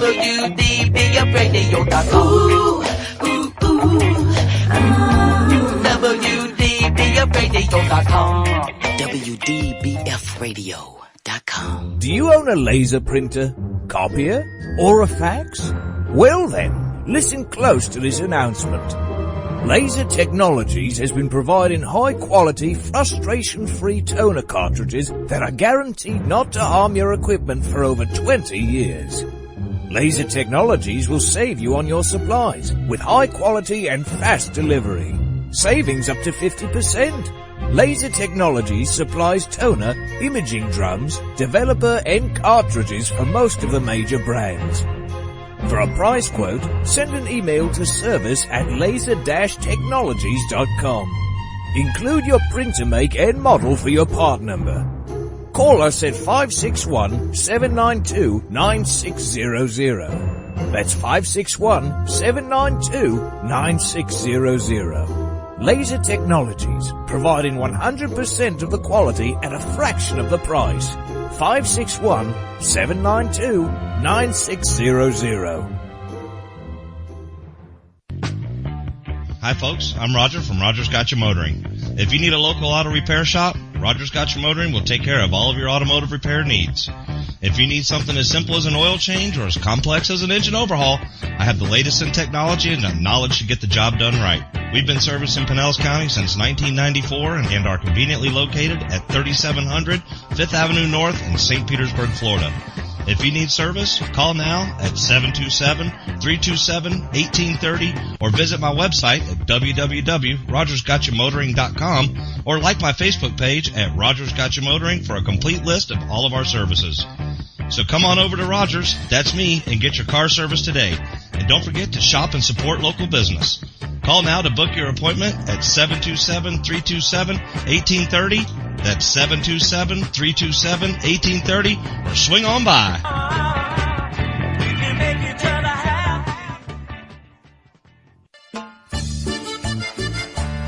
WDBFradio.com. WDBFradio.com. WDBFradio.com. Do you own a laser printer, copier, or a fax? Well then, listen close to this announcement. Laser Technologies has been providing high-quality, frustration-free toner cartridges that are guaranteed not to harm your equipment for over 20 years. Laser Technologies will save you on your supplies with high-quality and fast delivery. Savings up to 50%. Laser Technologies supplies toner, imaging drums, developer and cartridges for most of the major brands. For a price quote, send an email to service@laser-technologies.com. Include your printer make and model for your part number. Call us at 561-792-9600. That's 561-792-9600. Laser Technologies, providing 100% of the quality at a fraction of the price. 561-792-9600. Hi folks, I'm Roger from Rogers Gotcha Motoring. If you need a local auto repair shop, Rogers Gotcha Motoring will take care of all of your automotive repair needs. If you need something as simple as an oil change or as complex as an engine overhaul, I have the latest in technology and the knowledge to get the job done right. We've been servicing Pinellas County since 1994 and are conveniently located at 3700 5th Avenue North in St. Petersburg, Florida. If you need service, call now at 727-327-1830 or visit my website at www.rogersgotchamotoring.com or like my Facebook page at Rogers Gotcha Motoring for a complete list of all of our services. So come on over to Rogers, that's me, and get your car service today. And don't forget to shop and support local business. Call now to book your appointment at 727-327-1830. That's 727-327-1830, or swing on by.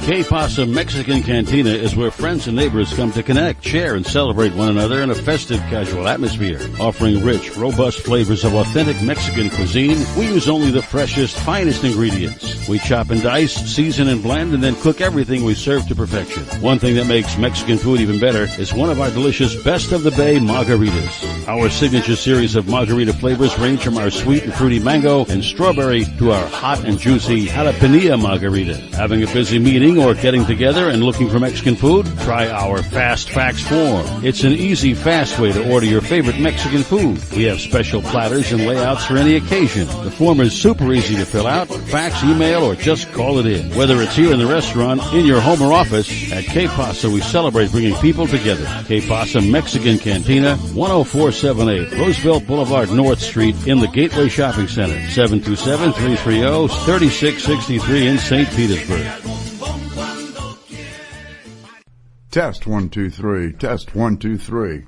K-Pasa Mexican Cantina is where friends and neighbors come to connect, share, and celebrate one another in a festive, casual atmosphere. Offering rich, robust flavors of authentic Mexican cuisine, we use only the freshest, finest ingredients. We chop and dice, season and blend, and then cook everything we serve to perfection. One thing that makes Mexican food even better is one of our delicious Best of the Bay margaritas. Our signature series of margarita flavors range from our sweet and fruity mango and strawberry to our hot and juicy jalapeno margarita. Having a busy meeting or getting together and looking for Mexican food? Try our Fast Fax form. It's an easy, fast way to order your favorite Mexican food. We have special platters and layouts for any occasion. The form is super easy to fill out, fax, email, or just call it in. Whether it's here in the restaurant, in your home or office, at K-Pasa we celebrate bringing people together. K-Pasa Mexican Cantina, 10478 Roosevelt Boulevard North Street in the Gateway Shopping Center, 727-330-3663 in St. Petersburg. Test 1 2 3. Test 1 2 3.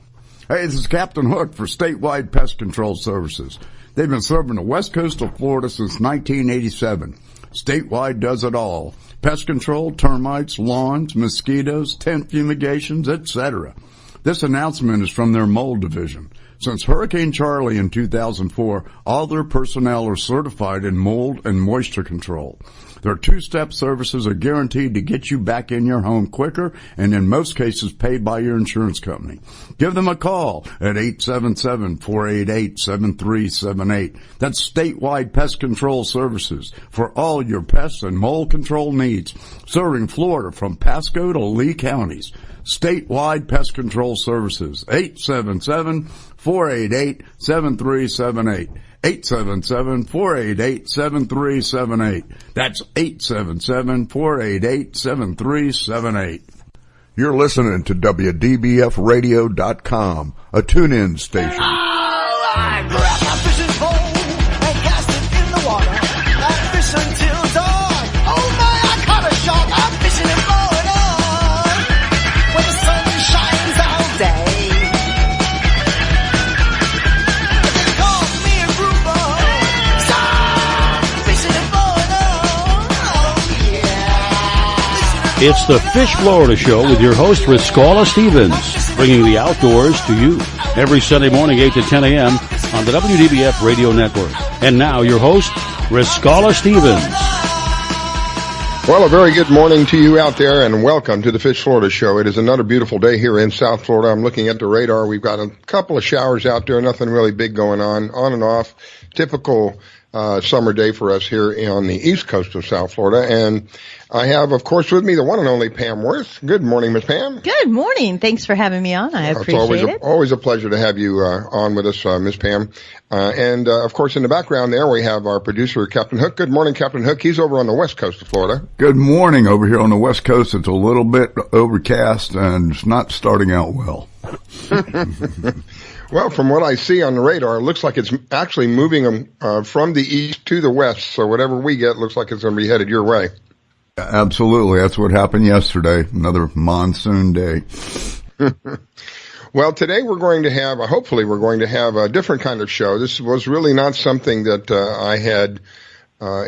Hey, this is Captain Hook for Statewide Pest Control Services. They've been serving the west coast of Florida since 1987. Statewide does it all. Pest control, termites, lawns, mosquitoes, tent fumigations, etc. This announcement is from their mold division. Since Hurricane Charlie in 2004, all their personnel are certified in mold and moisture control. Their two-step services are guaranteed to get you back in your home quicker and in most cases paid by your insurance company. Give them a call at 877-488-7378. That's Statewide Pest Control Services for all your pests and mold control needs, serving Florida from Pasco to Lee counties. Statewide Pest Control Services, 877-488-7378. 877-488-7378. That's 877-488-7378. You're listening to WDBFradio.com, a tune-in station. Oh, I grabbed my fishing pole and cast it in the water. I fish until dawn. Oh my, I caught a shark. I'm fishing in Florida where the sun shines all day. It's the Fish Florida Show with your host, Riscala Stevens, bringing the outdoors to you. Every Sunday morning, 8 to 10 a.m., on the WDBF Radio Network. And now your host, Riscala Stevens. Well, a very good morning to you out there, and welcome to the Fish Florida Show. It is another beautiful day here in South Florida. I'm looking at the radar. We've got a couple of showers out there, nothing really big going on and off. Typical summer day for us here on the east coast of South Florida. And I have, of course, with me the one and only Pam Worth. Good morning, Miss Pam. Good morning. Thanks for having me on. I appreciate it. It's always a pleasure to have you on with us, Miss Pam. And of course, in the background there, we have our producer, Captain Hook. Good morning, Captain Hook. He's over on the west coast of Florida. Good morning. Over here on the west coast, it's a little bit overcast and it's not starting out well. Well, from what I see on the radar, it looks like it's actually moving from the east to the west. So whatever we get looks like it's going to be headed your way. Absolutely. That's what happened yesterday. Another monsoon day. Well, today hopefully we're going to have a different kind of show. This was really not something that I had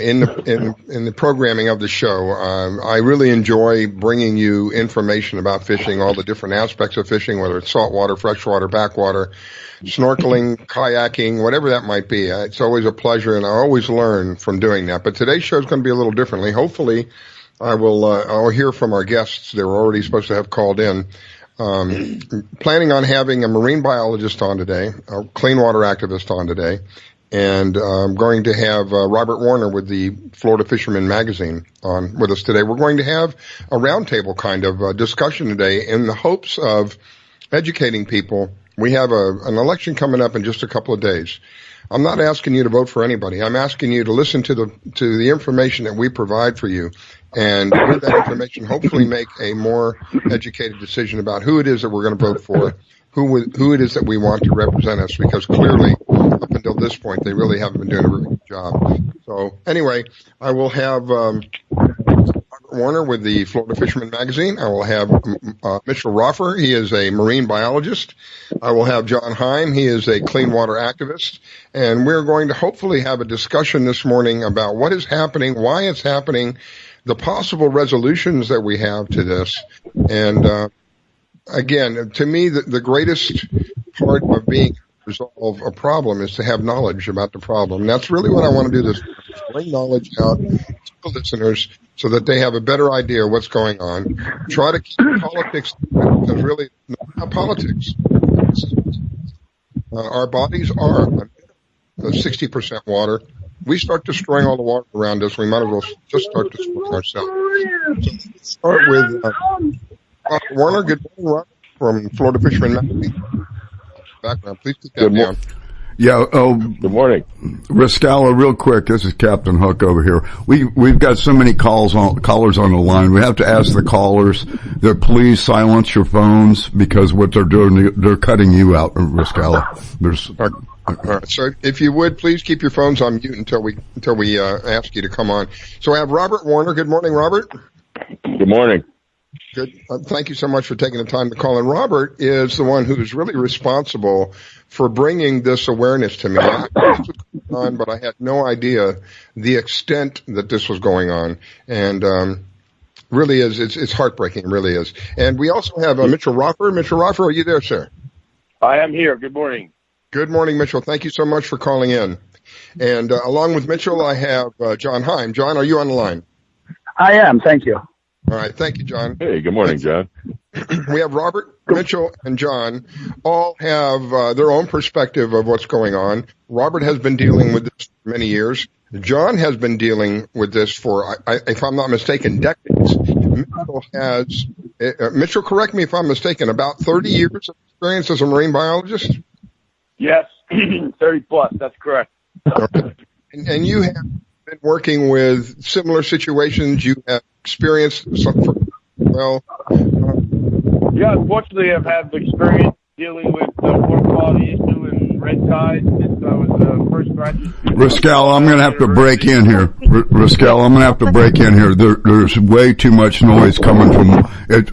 in the programming of the show. I really enjoy bringing you information about fishing, all the different aspects of fishing, whether it's saltwater, freshwater, backwater, snorkeling, kayaking, whatever that might be. It's always a pleasure, and I always learn from doing that. But today's show is going to be a little differently. Hopefully, I'll hear from our guests. They were already supposed to have called in. Planning on having a marine biologist on today, a clean water activist on today. And I'm going to have Robert Warner with the Florida Fisherman Magazine on with us today. We're going to have a roundtable kind of discussion today in the hopes of educating people. We have an election coming up in just a couple of days. I'm not asking you to vote for anybody. I'm asking you to listen to the information that we provide for you, and with that information, hopefully make a more educated decision about who it is that we're going to vote for, who it is that we want to represent us, because clearly, up until this point, they really haven't been doing a really good job. So anyway, I will have Robert Warner with the Florida Fisherman Magazine. I will have Mitchell Roffer. He is a marine biologist. I will have John Heim. He is a clean water activist. And we're going to hopefully have a discussion this morning about what is happening, why it's happening, the possible resolutions that we have to this. And again, to me, the greatest part of being resolve a problem is to have knowledge about the problem. And that's really what I want to do this morning, is bring knowledge out to the listeners so that they have a better idea of what's going on. Try to keep politics, because really, not politics. Our bodies are 60% water. We start destroying all the water around us, we might as well just start destroying ourselves. So let's start with Warner. Good morning, Rob, from Florida Fisherman Magazine. Background, please keep that down. Yeah. Good morning, Riscala. Real quick, this is Captain Hook over here. We've got so many callers on the line. We have to ask the callers that please silence your phones, because what they're doing, they're cutting you out, Riscala. All right. So if you would, please keep your phones on mute until we ask you to come on. So I have Robert Warner. Good morning, Robert. Good morning. Good. Thank you so much for taking the time to call in. Robert is the one who is really responsible for bringing this awareness to me. I knew this was going on, but I had no idea the extent that this was going on. And really is, it's heartbreaking, it really is. And we also have Mitchell Roffer. Mitchell Roffer, are you there, sir? I am here. Good morning. Good morning, Mitchell. Thank you so much for calling in. And along with Mitchell, I have John Heim. John, are you on the line? I am. Thank you. All right. Thank you, John. Hey, good morning, John. We have Robert, Mitchell, and John all have their own perspective of what's going on. Robert has been dealing with this for many years. John has been dealing with this for, if I'm not mistaken, decades. Mitchell, correct me if I'm mistaken, about 30 years of experience as a marine biologist? Yes, 30 plus, that's correct. Okay. And you have been working with similar situations. You have experienced some, well. Yeah, unfortunately, I've had the experience dealing with the water quality issue and red tide since I was a first graduate student. Riscala, I'm going to have to break in here. Riscala, I'm going to have to break in here. There's way too much noise coming from,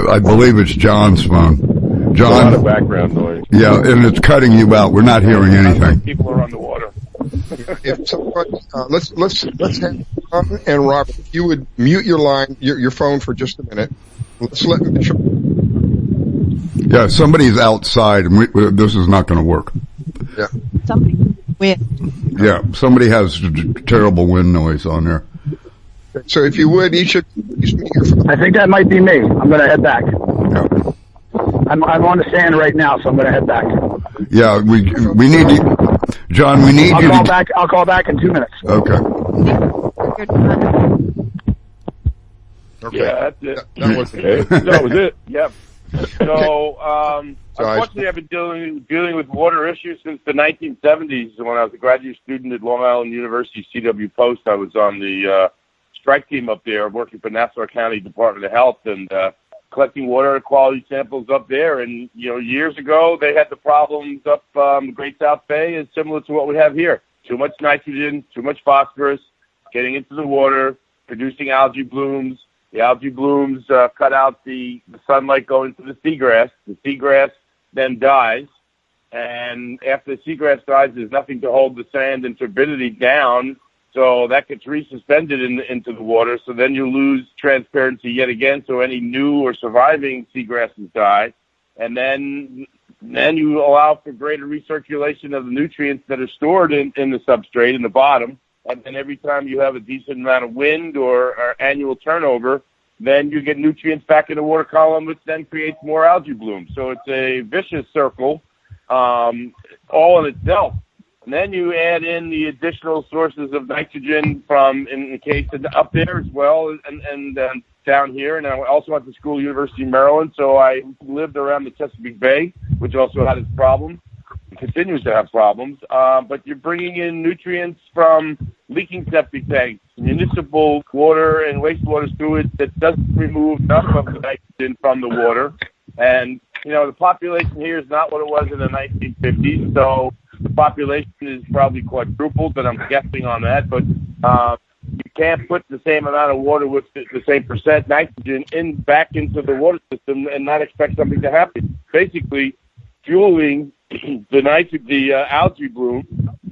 I believe it's John's phone. John. A lot of background noise. Yeah, and it's cutting you out. We're not hearing anything. People are on the water. If somebody, let's have John and Robert. If you would mute your line, your phone for just a minute. Let's let Mitchell. Yeah, somebody's outside, and this is not going to work. Yeah. Somebody. Yeah, somebody has terrible wind noise on there. So if you would, each of you. I think that might be me. I'm going to head back. Yeah. I'm on the stand right now, so I'm going to head back. Yeah, we need to, John. We need you to. I'll call back in 2 minutes. Okay. Okay. Yeah, that's it. That was it. That was it. Yep. So, unfortunately, I've been dealing with water issues since the 1970s. When I was a graduate student at Long Island University CW Post, I was on the strike team up there, working for Nassau County Department of Health and collecting water quality samples up there. And years ago, they had the problems up the Great South Bay, is similar to what we have here: too much nitrogen, too much phosphorus, getting into the water, producing algae blooms. The algae blooms cut out the sunlight going to the seagrass. The seagrass then dies, and after the seagrass dies, there's nothing to hold the sand and turbidity down, so that gets resuspended into the water. So then you lose transparency yet again, so any new or surviving seagrasses die, and then you allow for greater recirculation of the nutrients that are stored in the substrate in the bottom. And then every time you have a decent amount of wind or annual turnover, then you get nutrients back in the water column, which then creates more algae blooms. So it's a vicious circle all in itself. And then you add in the additional sources of nitrogen from, in the case of up there as well, and down here. And I also went to school, University of Maryland, so I lived around the Chesapeake Bay, which also had its problems. Continues to have problems, but you're bringing in nutrients from leaking septic tanks, municipal water and wastewater sewage that doesn't remove enough of the nitrogen from the water. And, the population here is not what it was in the 1950s, so the population is probably quadrupled, but I'm guessing on that. But you can't put the same amount of water with the same percent nitrogen back into the water system and not expect something to happen. Basically, fueling the algae bloom.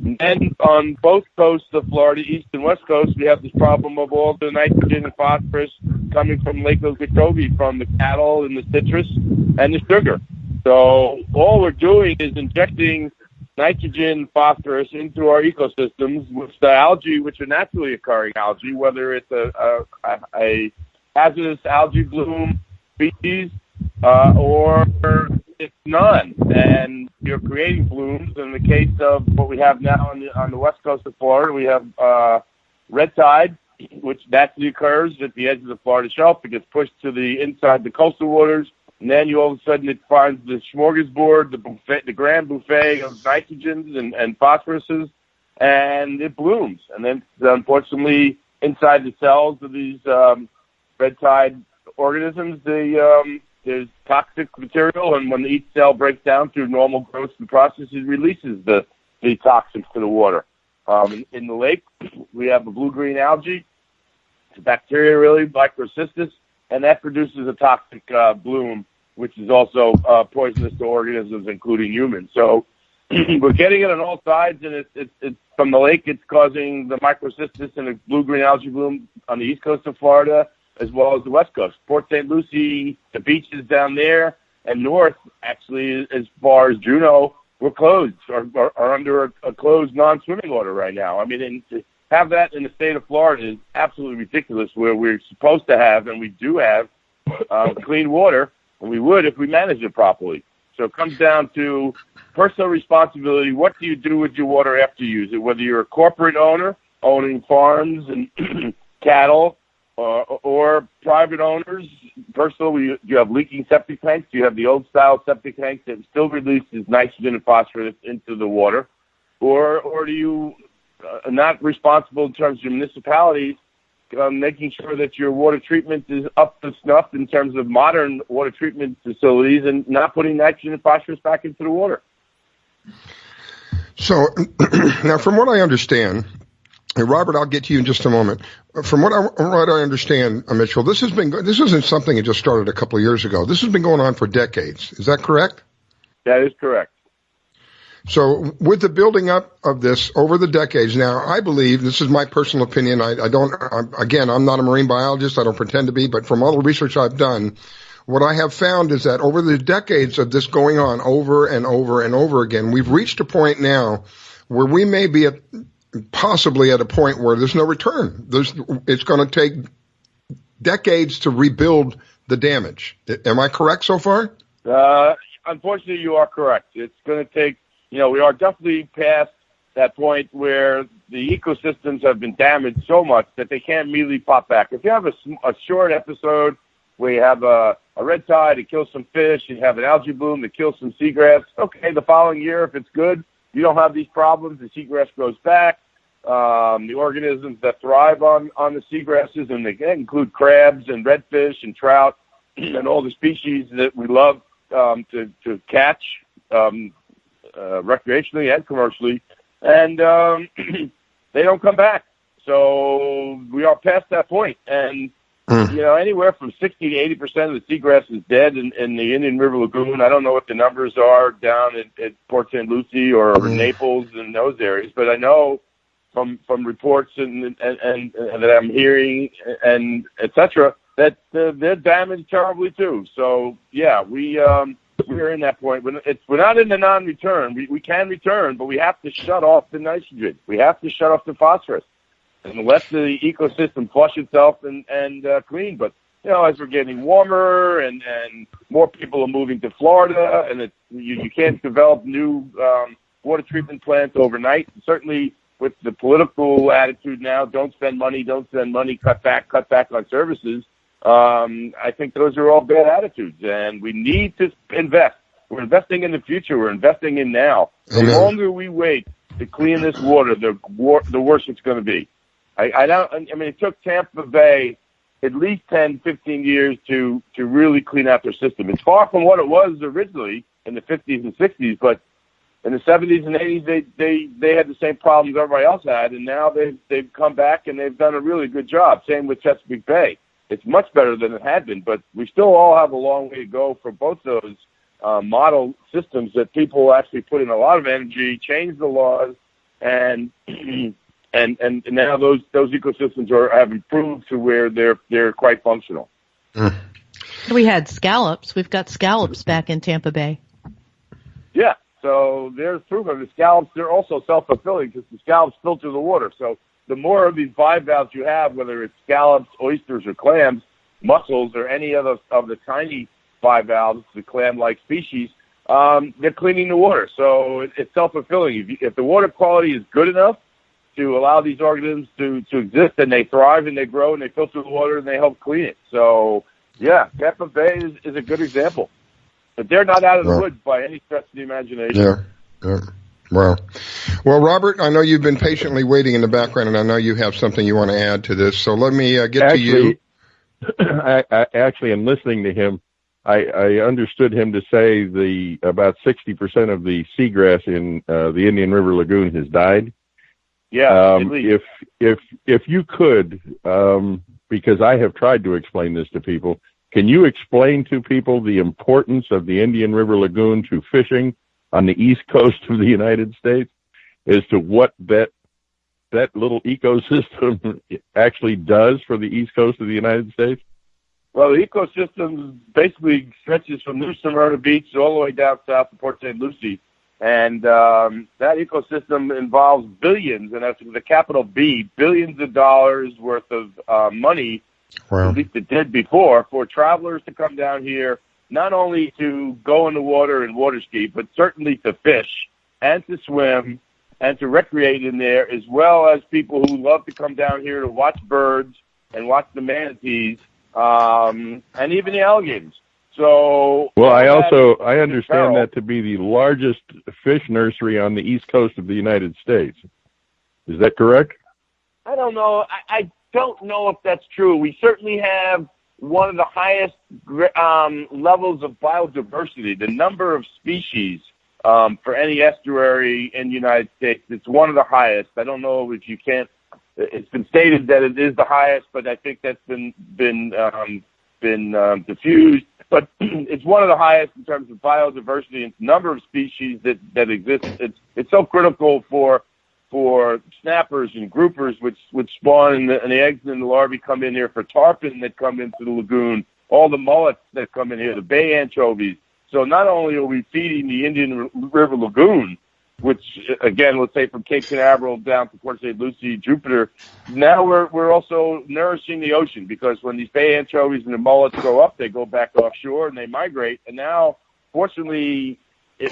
And then on both coasts of Florida, east and west coast, we have this problem of all the nitrogen and phosphorus coming from Lake Okeechobee, from the cattle and the citrus and the sugar. So all we're doing is injecting nitrogen, phosphorus into our ecosystems with the algae, which are naturally occurring algae, whether it's a hazardous algae bloom species or it's none, and you're creating blooms. In the case of what we have now on the west coast of Florida, we have red tide, which naturally occurs at the edge of the Florida shelf. It gets pushed to the inside the coastal waters, and then all of a sudden it finds the smorgasbord, the grand buffet of nitrogens and phosphoruses, and it blooms. And then, unfortunately, inside the cells of these red tide organisms, there's toxic material, and when each cell breaks down through normal growth and process, it releases the toxins to the water. In the lake, we have a blue-green algae. It's a bacteria, really, Microcystis, and that produces a toxic bloom, which is also poisonous to organisms, including humans. So we're getting it on all sides, and it's from the lake. It's causing the Microcystis and the blue-green algae bloom on the east coast of Florida, as well as the west coast. Port St. Lucie, the beaches down there, and north, actually, as far as Juneau, we're closed, are under a closed non-swimming order right now. I mean, and to have that in the state of Florida is absolutely ridiculous, where we're supposed to have, and we do have, clean water, and we would if we managed it properly. So it comes down to personal responsibility. What do you do with your water after you use it? Whether you're a corporate owner, owning farms and cattle, or private owners, personally, you have leaking septic tanks. You have the old style septic tanks that still releases nitrogen and phosphorus into the water, or do you not responsible in terms of your municipalities, making sure that your water treatment is up to snuff in terms of modern water treatment facilities and not putting nitrogen and phosphorus back into the water. So now, from what I understand, Robert, I'll get to you in just a moment. From what I understand, Mitchell, this isn't something that just started a couple of years ago. This has been going on for decades. Is that correct? That is correct. So with the building up of this over the decades now, I believe, this is my personal opinion, I'm not a marine biologist, I don't pretend to be, but from all the research I've done, what I have found is that over the decades of this going on over and over and over again, we've reached a point now where we may be possibly at a point where there's no return. It's going to take decades to rebuild the damage. Am I correct so far? Unfortunately, you are correct. It's going to take, we are definitely past that point where the ecosystems have been damaged so much that they can't immediately pop back. If you have a short episode where you have a red tide that kills some fish, you have an algae bloom that kills some seagrass, okay, the following year, if it's good, you don't have these problems, the seagrass grows back. The organisms that thrive on the seagrasses, and they include crabs and redfish and trout and all the species that we love to catch recreationally and commercially, and they don't come back. So we are past that point, and anywhere from 60 to 80% of the seagrass is dead in the Indian River Lagoon. I don't know what the numbers are down at Port St. Lucie or Naples and those areas, but I know from reports and that I'm hearing and et cetera that they're damaged terribly too. So yeah, we're in that point. We're not in the non-return. We can return, but we have to shut off the nitrogen. We have to shut off the phosphorus and let the ecosystem flush itself and clean. But as we're getting warmer and more people are moving to Florida, and you can't develop new water treatment plants overnight. Certainly with the political attitude now, don't spend money, cut back on services. I think those are all bad attitudes, and we need to invest. We're investing in the future. We're investing in now. The longer we wait to clean this water, the worse it's going to be. It took Tampa Bay at least 10, 15 years to really clean out their system. It's far from what it was originally in the 50s and 60s, but in the 70s and 80s, they had the same problems everybody else had, and now they've come back and they've done a really good job. Same with Chesapeake Bay. It's much better than it had been, but we still all have a long way to go for both those model systems that people actually put in a lot of energy, change the laws, and now those ecosystems have improved to where they're quite functional. We had scallops. We've got scallops back in Tampa Bay. Yeah, so there's proof of the scallops. They're also self-fulfilling because the scallops filter the water. So the more of these bivalves you have, whether it's scallops, oysters, or clams, mussels, or any other of the tiny bivalves, the clam-like species, they're cleaning the water. So it's self-fulfilling. If the water quality is good enough to allow these organisms to exist, and they thrive and they grow and they filter the water and they help clean it. So, yeah, Tampa Bay is a good example. But they're not out of the woods by any stretch of the imagination. Yeah. Well, Robert, I know you've been patiently waiting in the background, and I know you have something you want to add to this. So let me get to you. I actually am listening to him. I understood him to say about 60% of the seagrass in the Indian River Lagoon has died. Yeah. If you could, because I have tried to explain this to people, can you explain to people the importance of the Indian River Lagoon to fishing on the east coast of the United States, as to what that little ecosystem actually does for the east coast of the United States? Well, the ecosystem basically stretches from New Smyrna Beach all the way down south to Port St. Lucie. And that ecosystem involves billions, and that's with a capital B, billions of dollars worth of money, at least it did before, for travelers to come down here, not only to go in the water and water ski, but certainly to fish and to swim and to recreate in there, as well as people who love to come down here to watch birds and watch the manatees, and even the alligators. So, well, I understand that to be the largest fish nursery on the east coast of the United States. Is that correct? I don't know. I don't know if that's true. We certainly have one of the highest levels of biodiversity. The number of species for any estuary in the United States, it's one of the highest. I don't know if you can't. It's been stated that it is the highest, but I think that's been diffused. But it's one of the highest in terms of biodiversity and number of species that exist. It's so critical for snappers and groupers, which spawn, and the eggs and the larvae come in here, for tarpon that come into the lagoon, all the mullets that come in here, the bay anchovies. So not only are we feeding the Indian River Lagoon, which again, let's say from Cape Canaveral down to Port St. Lucie, Jupiter. Now we're also nourishing the ocean, because when these bay anchovies and the mullets grow up, they go back offshore and they migrate. And now, fortunately,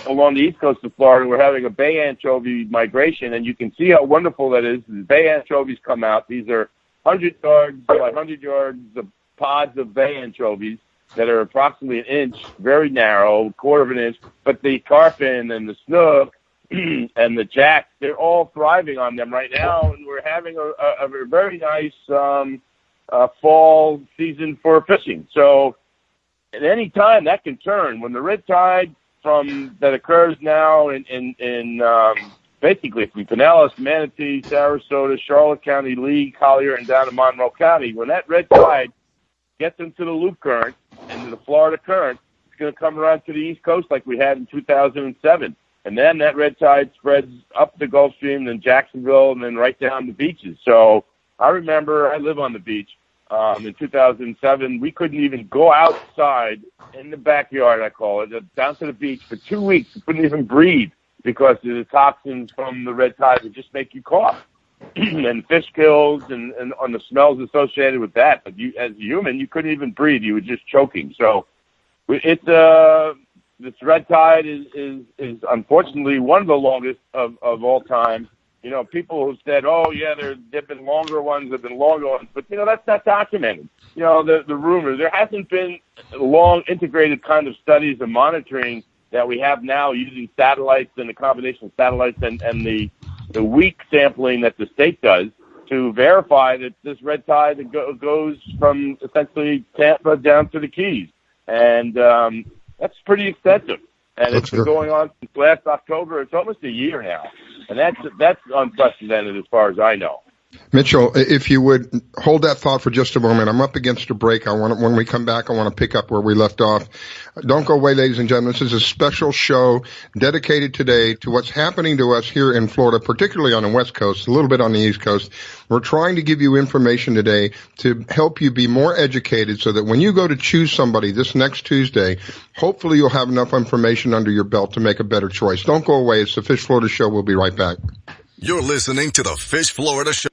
along the east coast of Florida, we're having a bay anchovy migration, and you can see how wonderful that is. The bay anchovies come out. These are 100 yards by 100 yards of pods of bay anchovies that are approximately an inch, very narrow, quarter of an inch. But the tarpon and the snook and the jacks, they're all thriving on them right now, and we're having a very nice fall season for fishing. So at any time, that can turn. When the red tide that occurs now in basically from Pinellas, Manatee, Sarasota, Charlotte County, Lee, Collier, and down to Monroe County, when that red tide gets into the loop current, into the Florida current, it's going to come around to the East Coast like we had in 2007. And then that red tide spreads up the Gulf Stream, then Jacksonville, and then right down the beaches. So I remember, I live on the beach. In 2007, we couldn't even go outside in the backyard, I call it, down to the beach for 2 weeks. We couldn't even breathe because of the toxins from the red tide would just make you cough. And fish kills and on the smells associated with that. But you, as a human, you couldn't even breathe. You were just choking. So it's this red tide is unfortunately one of the longest of all time. You know, people who said, oh, yeah, there've been longer ones, there've been longer ones. But, you know, that's not documented. You know, the rumors. There hasn't been long integrated kind of studies and monitoring that we have now using satellites and the combination of satellites and the weak sampling that the state does to verify that this red tide goes from essentially Tampa down to the Keys. And that's pretty extensive. And it's been going on since last October. It's almost a year now. And that's unprecedented as far as I know. Mitchell, if you would hold that thought for just a moment. I'm up against a break. When we come back, I want to pick up where we left off. Don't go away, ladies and gentlemen. This is a special show dedicated today to what's happening to us here in Florida, particularly on the West Coast, a little bit on the East Coast. We're trying to give you information today to help you be more educated so that when you go to choose somebody this next Tuesday, hopefully you'll have enough information under your belt to make a better choice. Don't go away. It's the Fish Florida Show. We'll be right back. You're listening to the Fish Florida Show.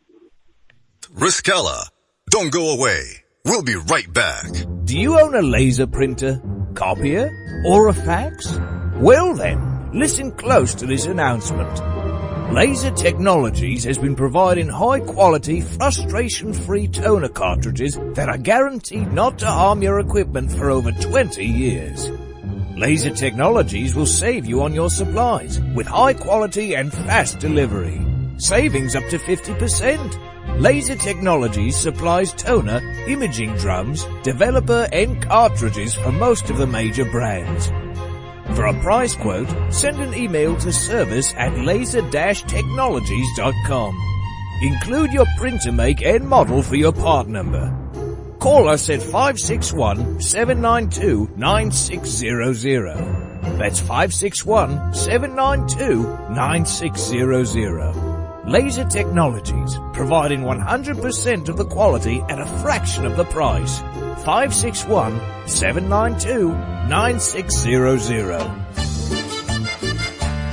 Riskella. Don't go away. We'll be right back. Do you own a laser printer, copier, or a fax? Well then, listen close to this announcement. Laser Technologies has been providing high-quality, frustration-free toner cartridges that are guaranteed not to harm your equipment for over 20 years. Laser Technologies will save you on your supplies with high quality and fast delivery. Savings up to 50%. Laser Technologies supplies toner, imaging drums, developer and cartridges for most of the major brands. For a price quote, send an email to service@laser-technologies.com. Include your printer make and model for your part number. Call us at 561-792-9600. That's 561-792-9600. Laser Technologies, providing 100% of the quality at a fraction of the price. 561-792-9600.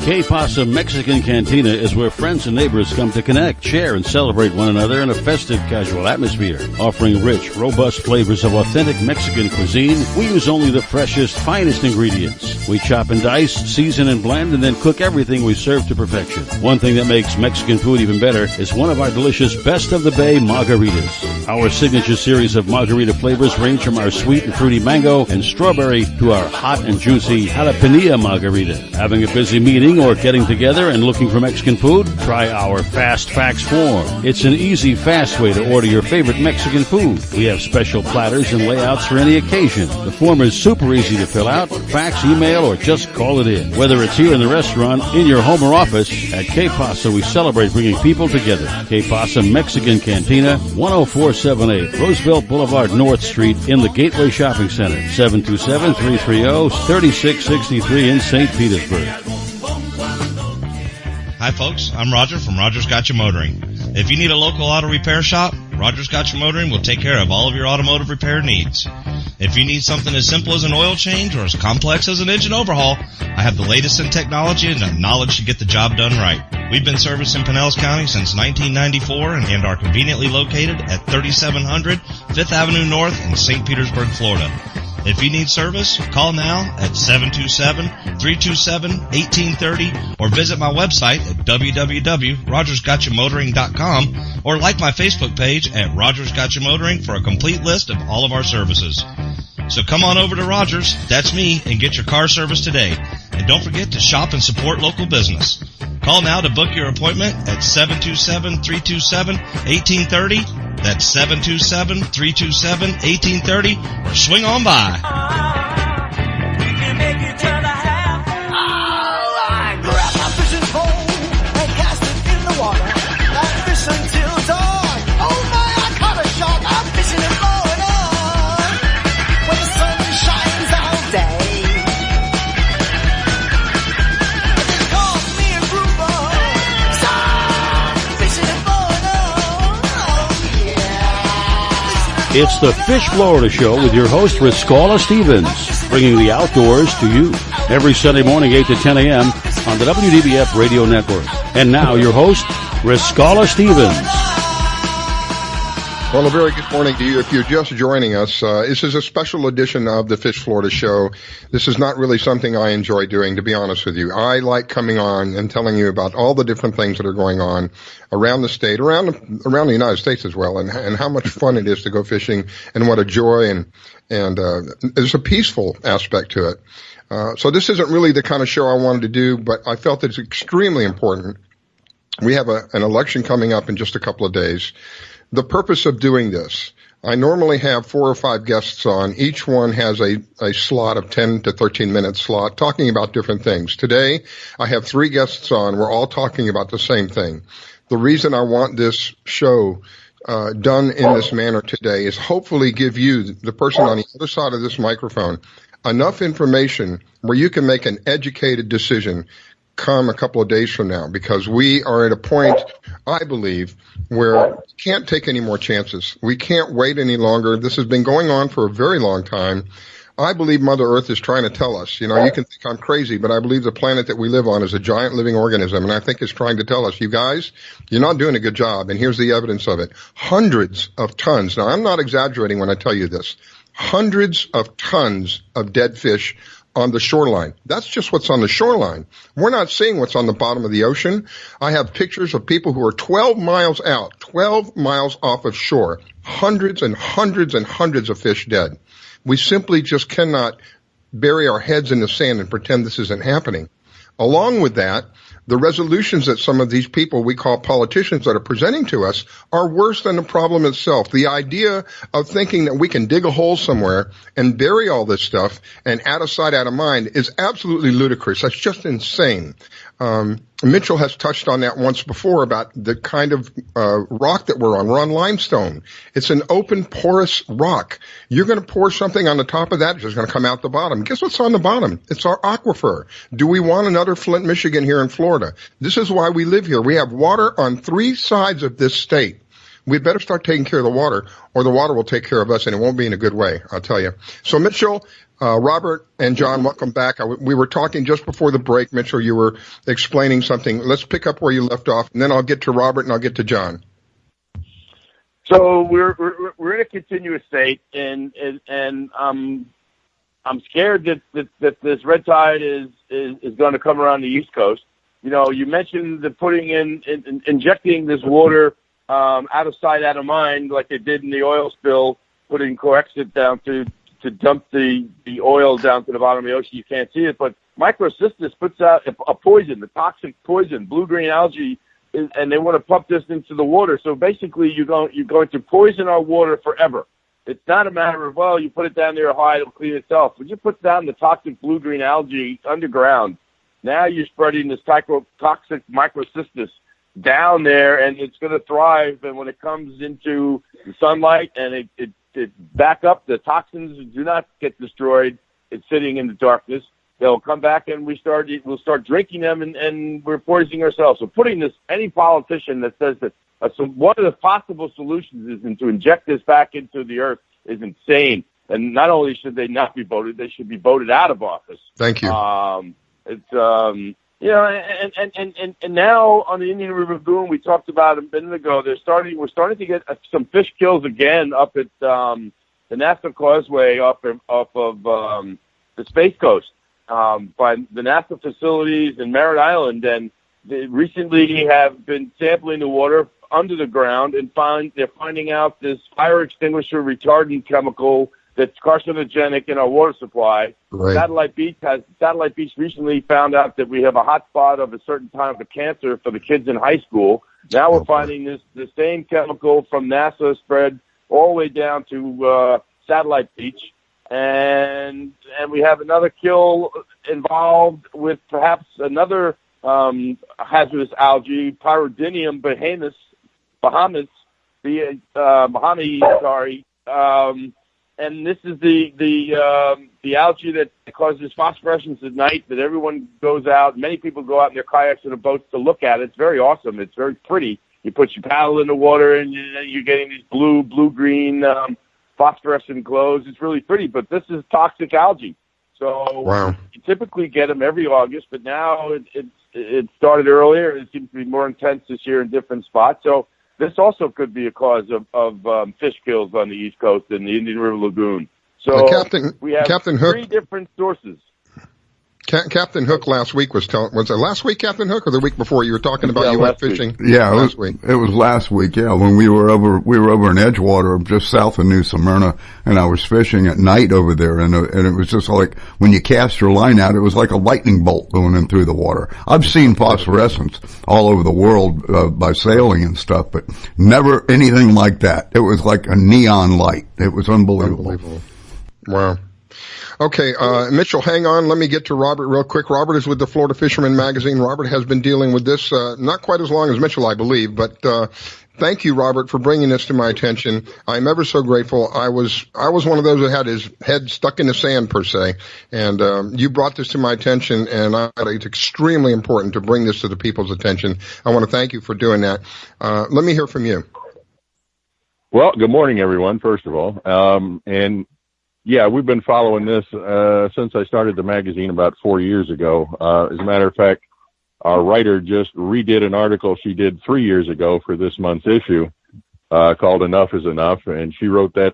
Que Pasa Mexican Cantina is where friends and neighbors come to connect, share, and celebrate one another in a festive, casual atmosphere. Offering rich, robust flavors of authentic Mexican cuisine, we use only the freshest, finest ingredients. We chop and dice, season and blend, and then cook everything we serve to perfection. One thing that makes Mexican food even better is one of our delicious Best of the Bay margaritas. Our signature series of margarita flavors range from our sweet and fruity mango and strawberry to our hot and juicy jalapeno margarita. Having a busy meeting or getting together and looking for Mexican food? Try our Fast Fax form. It's an easy, fast way to order your favorite Mexican food. We have special platters and layouts for any occasion. The form is super easy to fill out, fax, email, or just call it in. Whether it's here in the restaurant, in your home or office, at Que Pasa we celebrate bringing people together. Que Pasa Mexican Cantina, 10478 Roosevelt Boulevard North Street in the Gateway Shopping Center, 727-330-3663 in St. Petersburg. Hi folks, I'm Roger from Roger's Gotcha Motoring. If you need a local auto repair shop, Roger's Gotcha Motoring will take care of all of your automotive repair needs. If you need something as simple as an oil change or as complex as an engine overhaul, I have the latest in technology and the knowledge to get the job done right. We've been servicing Pinellas County since 1994 and are conveniently located at 3700 5th Avenue North in St. Petersburg, Florida. If you need service, call now at 727-327-1830 or visit my website at www.rogersgotchamotoring.com or like my Facebook page at Rogers Gotcha Motoring for a complete list of all of our services. So come on over to Rogers, that's me, and get your car service today. And don't forget to shop and support local business. Call now to book your appointment at 727-327-1830. That's 727-327-1830, or swing on by. I grab my fishing pole and cast it in the water. I fish until dawn. Oh my, I caught a shark. I'm fishing and blowing on when the sun shines all day. They call me a grouper. So fishing and blowing on. Oh yeah. It's the Fish Florida Show with your host, Riscala Stevens, bringing the outdoors to you every Sunday morning, 8 to 10 a.m. on the WDBF Radio Network. And now, your host, Riscala Stevens. Well, a very good morning to you. If you're just joining us, this is a special edition of the Fish Florida Show. This is not really something I enjoy doing, to be honest with you. I like coming on and telling you about all the different things that are going on around the state, around the United States as well, and how much fun it is to go fishing, and what a joy, and there's a peaceful aspect to it. So this isn't really the kind of show I wanted to do, but I felt it's extremely important. We have an election coming up in just a couple of days. The purpose of doing this, I normally have 4 or 5 guests on. Each one has a slot of 10 to 13 minute slot talking about different things. Today, I have 3 guests on. We're all talking about the same thing. The reason I want this show done in this manner today is hopefully give you, the person on the other side of this microphone, enough information where you can make an educated decision come a couple of days from now, because we are at a point, I believe, where we can't take any more chances. We can't wait any longer. This has been going on for a very long time. I believe Mother Earth is trying to tell us, you can think I'm crazy, but I believe the planet that we live on is a giant living organism, and I think it's trying to tell us, you guys, you're not doing a good job, and here's the evidence of it. Hundreds of tons. Now, I'm not exaggerating when I tell you this. Hundreds of tons of dead fish on the shoreline. That's just what's on the shoreline. We're not seeing what's on the bottom of the ocean. I have pictures of people who are 12 miles out, 12 miles off of shore, hundreds and hundreds and hundreds of fish dead. We simply just cannot bury our heads in the sand and pretend this isn't happening. Along with that, the resolutions that some of these people we call politicians that are presenting to us are worse than the problem itself. The idea of thinking that we can dig a hole somewhere and bury all this stuff and out of sight, out of mind is absolutely ludicrous. That's just insane. Mitchell has touched on that once before about the kind of rock that we're on. We're on limestone. It's an open, porous rock. You're going to pour something on the top of that, it's just going to come out the bottom. Guess what's on the bottom? It's our aquifer. Do we want another Flint, Michigan here in Florida? This is why we live here. We have water on 3 sides of this state. We'd better start taking care of the water, or the water will take care of us, and it won't be in a good way, I'll tell you. So, Mitchell, Robert and John, welcome back. We were talking just before the break. Mitchell, you were explaining something. Let's pick up where you left off, and then I'll get to Robert and I'll get to John. So we're in a continuous state, and I'm scared that this red tide is going to come around the East Coast. You mentioned the injecting this water out of sight, out of mind, like they did in the oil spill, putting Corexit down to dump the oil down to the bottom of the ocean. You can't see it, but Microcystis puts out a poison, the toxic poison, blue-green algae, and they want to pump this into the water. So basically, you're going to poison our water forever. It's not a matter of, well, you put it down there high, it'll clean itself. When you put down the toxic blue-green algae underground, now you're spreading this toxic Microcystis down there, and it's going to thrive. And when it comes into the sunlight and it back up, the toxins do not get destroyed. It's sitting in the darkness. They'll come back, and we'll start drinking them, and we're poisoning ourselves. So putting this, any politician that says that so one of the possible solutions is to inject this back into the earth is insane. And not only should they not be voted, they should be voted out of office. Thank you. You know, and now on the Indian River Lagoon, we talked about a minute ago. We're starting to get some fish kills again up at the NASA Causeway off of the Space Coast by the NASA facilities in Merritt Island, and they recently have been sampling the water under the ground and they're finding out this fire extinguisher retardant chemical that's carcinogenic in our water supply. Right. Satellite Beach recently found out that we have a hot spot of a certain type of cancer for the kids in high school. Now we're finding the same chemical from NASA spread all the way down to Satellite Beach, and we have another kill involved with perhaps another hazardous algae, Pyridinium bahamas, and this is the algae that causes phosphorescence at night that everyone goes out. Many people go out in their kayaks and their boats to look at it. It's very awesome. It's very pretty. You put your paddle in the water and you're getting these blue-green phosphorescent glows. It's really pretty, but this is toxic algae. So You typically get them every August, but now it started earlier. It seems to be more intense this year in different spots. So this also could be a cause of fish kills on the East Coast in the Indian River Lagoon. So we have Captain Hook, 3 different sources. Captain Hook last week was it last week, Captain Hook, or the week before? You were talking about you went fishing. Yeah, it was last week. Yeah, when we were over in Edgewater, just south of New Smyrna, and I was fishing at night over there, and it was just like when you cast your line out, it was like a lightning bolt going in through the water. I've seen phosphorescence all over the world by sailing and stuff, but never anything like that. It was like a neon light. It was unbelievable. Wow. Okay, Mitchell, hang on. Let me get to Robert real quick. Robert is with the Florida Fisherman Magazine. Robert has been dealing with this not quite as long as Mitchell, I believe, but thank you, Robert, for bringing this to my attention. I'm ever so grateful. I was one of those that had his head stuck in the sand, per se, and you brought this to my attention, and it's extremely important to bring this to the people's attention. I want to thank you for doing that. Let me hear from you. Well, good morning, everyone, first of all. And yeah, we've been following this since I started the magazine about 4 years ago. As a matter of fact, our writer just redid an article she did 3 years ago for this month's issue called Enough is Enough, and she wrote that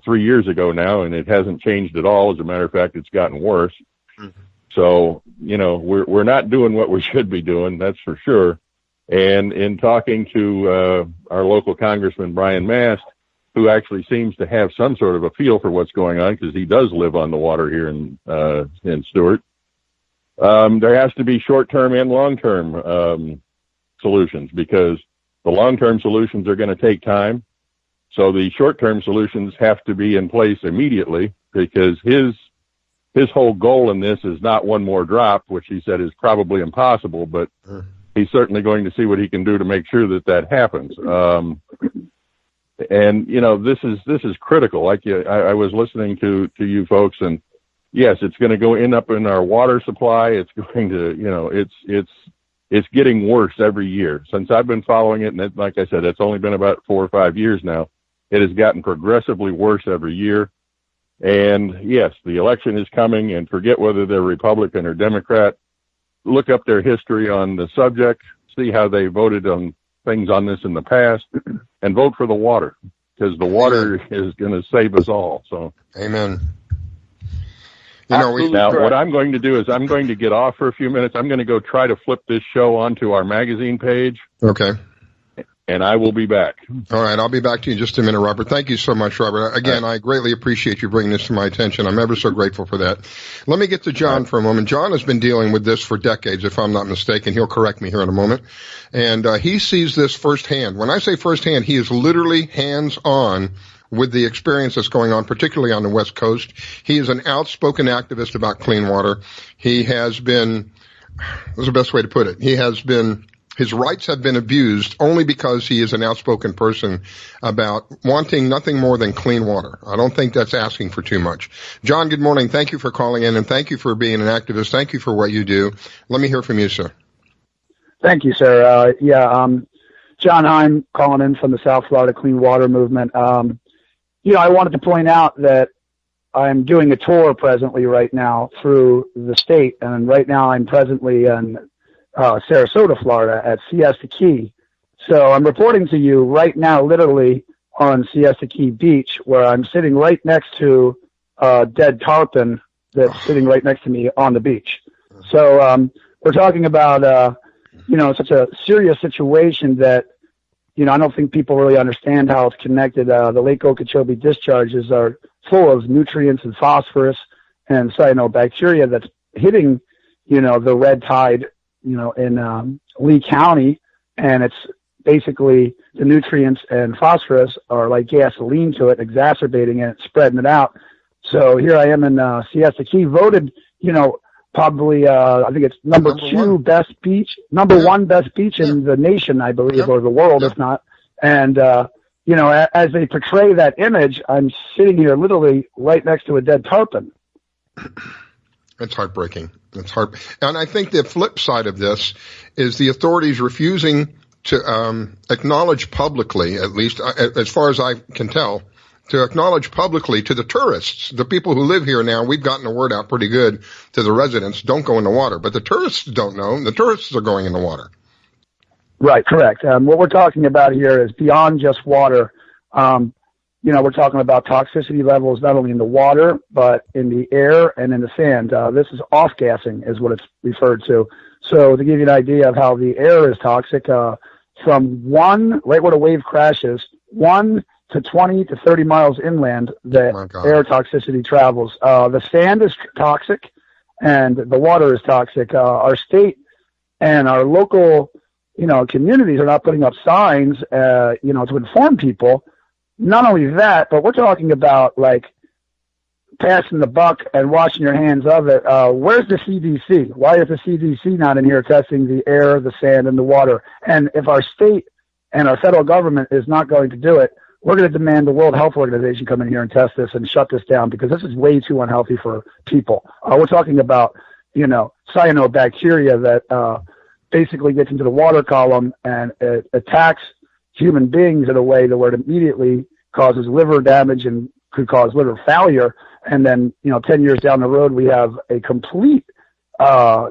3 years ago now, and it hasn't changed at all. As a matter of fact, it's gotten worse. Mm-hmm. So, you know, we're not doing what we should be doing, that's for sure. And in talking to our local Congressman, Brian Mast, who actually seems to have some sort of a feel for what's going on because he does live on the water here in Stuart. There has to be short-term and long-term solutions because the long-term solutions are going to take time. So the short-term solutions have to be in place immediately because his whole goal in this is not one more drop, which he said is probably impossible, but he's certainly going to see what he can do to make sure that happens. And, you know, this is critical. Like I was listening to you folks, and yes, it's going to go up in our water supply. It's going to, you know, it's getting worse every year. Since I've been following it, and like I said, it's only been about 4 or 5 years now, it has gotten progressively worse every year. And yes, the election is coming, and forget whether they're Republican or Democrat. Look up their history on the subject, see how they voted on things on this in the past, and vote for the water, because the water is going to save us all. So, amen. Now, what I'm going to do is I'm going to get off for a few minutes. I'm going to go try to flip this show onto our magazine page. Okay. And I will be back. All right, I'll be back to you in just a minute, Robert. Thank you so much, Robert. Again, I greatly appreciate you bringing this to my attention. I'm ever so grateful for that. Let me get to John for a moment. John has been dealing with this for decades, if I'm not mistaken. He'll correct me here in a moment. And he sees this firsthand. When I say firsthand, he is literally hands-on with the experience that's going on, particularly on the West Coast. He is an outspoken activist about clean water. He has been, what's the best way to put it? His rights have been abused only because he is an outspoken person about wanting nothing more than clean water. I don't think that's asking for too much. John, good morning. Thank you for calling in, and thank you for being an activist. Thank you for what you do. Let me hear from you, sir. Thank you, sir. John Heim calling in from the South Florida Clean Water Movement. I wanted to point out that I'm doing a tour presently right now through the state, and right now I'm presently in Sarasota, Florida at Siesta Key. So I'm reporting to you right now, literally on Siesta Key Beach, where I'm sitting right next to a dead tarpon that's sitting right next to me on the beach. So we're talking about, such a serious situation that, I don't think people really understand how it's connected. The Lake Okeechobee discharges are full of nutrients and phosphorus and cyanobacteria that's hitting, the red tide, in Lee County, and it's basically the nutrients and phosphorus are like gasoline to it, exacerbating it, spreading it out. So here I am in Siesta Key, voted, probably, I think it's number one best beach in the nation, I believe, or the world, if not. And, as they portray that image, I'm sitting here literally right next to a dead tarpon. It's heartbreaking. And I think the flip side of this is the authorities refusing to acknowledge publicly, at least as far as I can tell, to acknowledge publicly to the tourists, the people who live here now. We've gotten the word out pretty good to the residents, don't go in the water. But the tourists don't know. The tourists are going in the water. Right, correct. What we're talking about here is beyond just water. We're talking about toxicity levels not only in the water, but in the air and in the sand. This is off-gassing is what it's referred to. So to give you an idea of how the air is toxic, from right where the wave crashes, 1 to 20 to 30 miles inland, the air toxicity travels. The sand is toxic and the water is toxic. Our state and our local, communities are not putting up signs, to inform people. Not only that, but we're talking about like passing the buck and washing your hands of it. Where's the CDC? Why is the CDC not in here testing the air, the sand, and the water? And if our state and our federal government is not going to do it, we're going to demand the World Health Organization come in here and test this and shut this down, because this is way too unhealthy for people. We're talking about, cyanobacteria that basically gets into the water column and it attacks human beings in a way that where it immediately causes liver damage and could cause liver failure. And then, 10 years down the road, we have a complete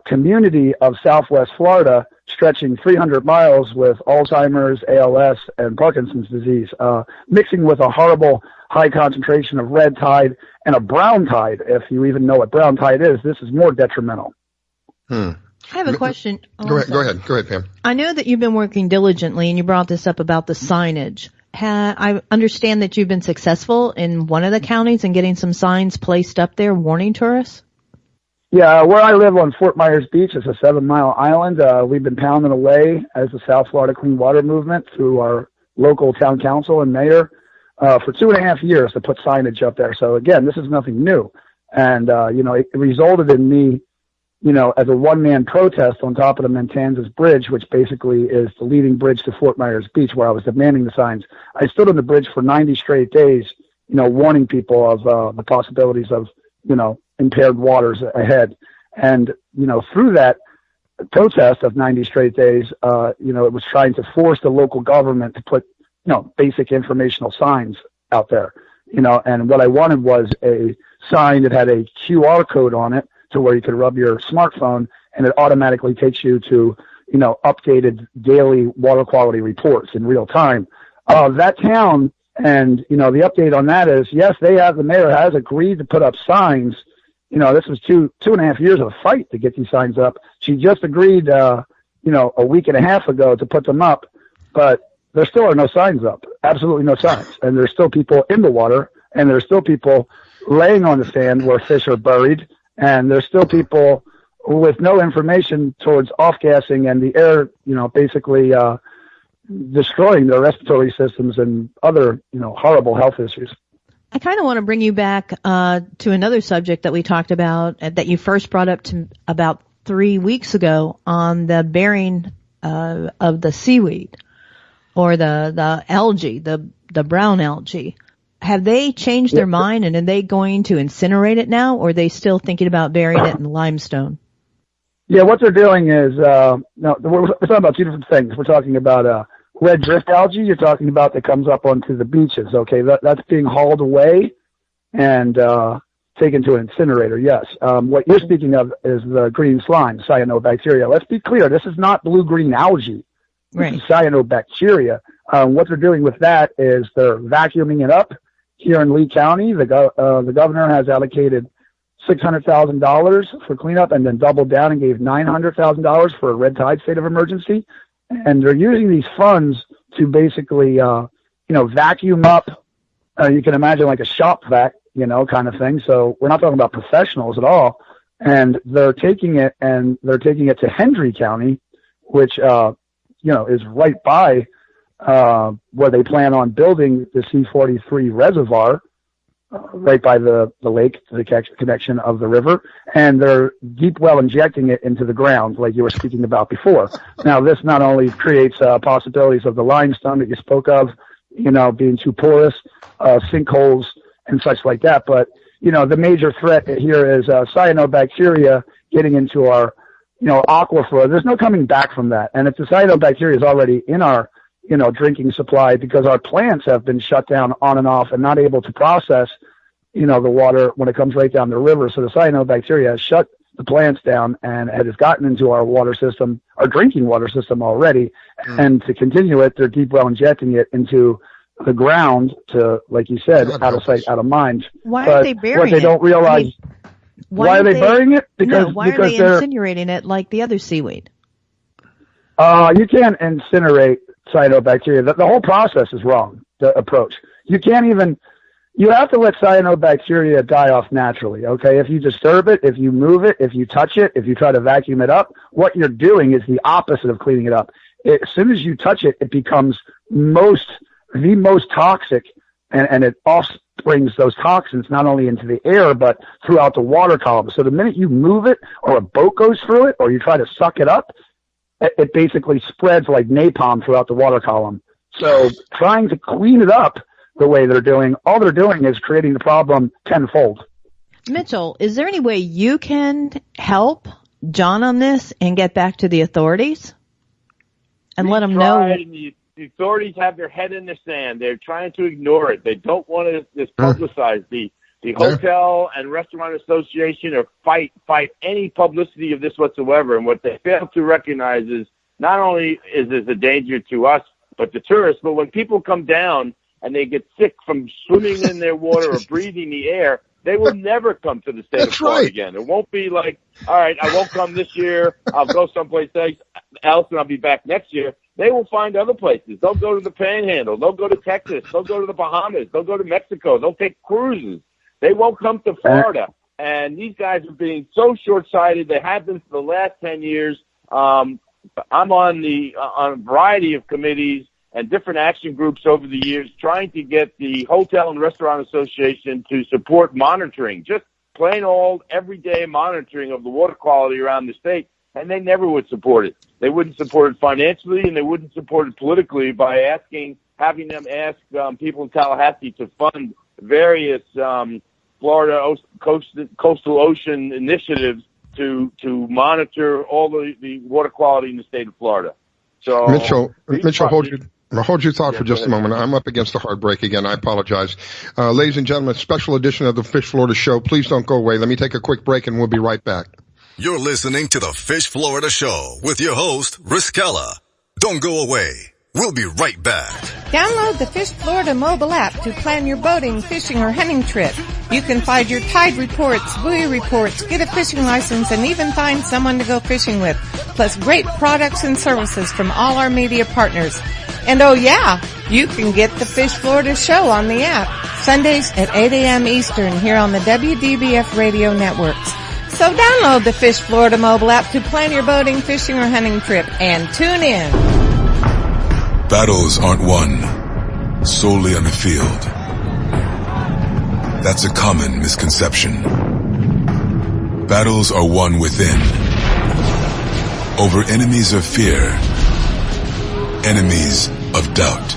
community of Southwest Florida stretching 300 miles with Alzheimer's, ALS, and Parkinson's disease, mixing with a horrible high concentration of red tide and a brown tide. If you even know what brown tide is, this is more detrimental. I have a question. Go ahead, Pam. I know that you've been working diligently, and you brought this up about the signage. I understand that you've been successful in one of the counties in getting some signs placed up there warning tourists? Yeah, where I live on Fort Myers Beach, it's a 7-mile island. We've been pounding away as the South Florida Clean Water Movement through our local town council and mayor for 2.5 years to put signage up there. So, again, this is nothing new. And, it resulted in me, as a one-man protest on top of the Matanzas Bridge, which basically is the leading bridge to Fort Myers Beach, where I was demanding the signs. I stood on the bridge for 90 straight days, warning people of the possibilities of, impaired waters ahead. And, through that protest of 90 straight days, it was trying to force the local government to put, basic informational signs out there, and what I wanted was a sign that had a QR code on it, to where you could rub your smartphone and it automatically takes you to, updated daily water quality reports in real time. That town, and, the update on that is, yes, the mayor has agreed to put up signs. This was 2.5 years of a fight to get these signs up. She just agreed, a week and a half ago to put them up, but there still are no signs up. Absolutely no signs. And there's still people in the water, and there's still people laying on the sand where fish are buried. And there's still people with no information towards off-gassing and the air, basically destroying their respiratory systems and other, horrible health issues. I kind of want to bring you back to another subject that we talked about, that you first brought up to about 3 weeks ago on the burying of the seaweed or the algae, the brown algae. Have they changed their mind, and are they going to incinerate it now, or are they still thinking about burying it in line?stone? Yeah, what they're doing is, we're talking about two different things. We're talking about red drift algae. You're talking about that comes up onto the beaches. Okay, that's being hauled away, and taken to an incinerator, yes. What you're speaking of is the green slime, cyanobacteria. Let's be clear, this is not blue-green algae. Right. This is cyanobacteria. What they're doing with that is they're vacuuming it up here in Lee County. The governor has allocated $600,000 for cleanup and then doubled down and gave $900,000 for a red tide state of emergency. And they're using these funds to basically, vacuum up. You can imagine like a shop vac, kind of thing. So we're not talking about professionals at all. And they're taking it to Hendry County, which, is right by, where they plan on building the C-43 reservoir, right by the lake, the connection of the river, and they're deep well injecting it into the ground, like you were speaking about before. Now, this not only creates possibilities of the limestone that you spoke of, being too porous, sinkholes and such like that, but, the major threat here is cyanobacteria getting into our, aquifer. There's no coming back from that. And if the cyanobacteria is already in our, drinking supply because our plants have been shut down on and off and not able to process, the water when it comes right down the river. So the cyanobacteria has shut the plants down and it has gotten into our water system, our drinking water system already. And to continue it, they're deep well injecting it into the ground to, like you said, out of sight, out of mind. Why are they burying it? What they don't realize, why are they burying it? Because why are they incinerating it like the other seaweed? You can't incinerate cyanobacteria. The whole process is wrong, the approach. You have to let cyanobacteria die off naturally, okay? If you disturb it, if you move it, if you touch it, if you try to vacuum it up, what you're doing is the opposite of cleaning it up. As soon as you touch it, it becomes the most toxic, and it brings those toxins not only into the air, but throughout the water column. So the minute you move it, or a boat goes through it, or you try to suck it up, it basically spreads like napalm throughout the water column. So trying to clean it up the way they're doing, all they're doing is creating the problem tenfold. Mitchell, is there any way you can help John on this and get back to the authorities and let them know? The authorities have their head in the sand. They're trying to ignore it. They don't want to publicize. The Hotel and Restaurant Association or fight any publicity of this whatsoever. And what they fail to recognize is not only is this a danger to us, but the tourists, but when people come down and they get sick from swimming in their water or breathing the air, they will never come to the state of Florida again. It won't be like, all right, I won't come this year. I'll go someplace else and I'll be back next year. They will find other places. They'll go to the Panhandle. They'll go to Texas. They'll go to the Bahamas. They'll go to Mexico. They'll take cruises. They won't come to Florida. And these guys are being so short-sighted. They have been for the last 10 years. I'm on a variety of committees and different action groups over the years trying to get the Hotel and Restaurant Association to support monitoring, just plain old everyday monitoring of the water quality around the state, and they never would support it. They wouldn't support it financially, and they wouldn't support it politically by having them ask people in Tallahassee to fund various Florida coastal ocean initiatives to monitor all the water quality in the state of Florida. So Mitchell, hold your thought for just a moment. I'm up against a hard break again. I apologize. Ladies and gentlemen, special edition of the Fish Florida Show. Please don't go away. Let me take a quick break and we'll be right back. You're listening to the Fish Florida Show with your host, Riskella. Don't go away. We'll be right back. Download the Fish Florida mobile app to plan your boating, fishing, or hunting trip. You can find your tide reports, buoy reports, get a fishing license, and even find someone to go fishing with. Plus great products and services from all our media partners. And oh yeah, you can get the Fish Florida Show on the app. Sundays at 8 a.m. Eastern here on the WDBF radio networks. So download the Fish Florida mobile app to plan your boating, fishing, or hunting trip and tune in. Battles aren't won solely on the field. That's a common misconception. Battles are won within. Over enemies of fear, enemies of doubt.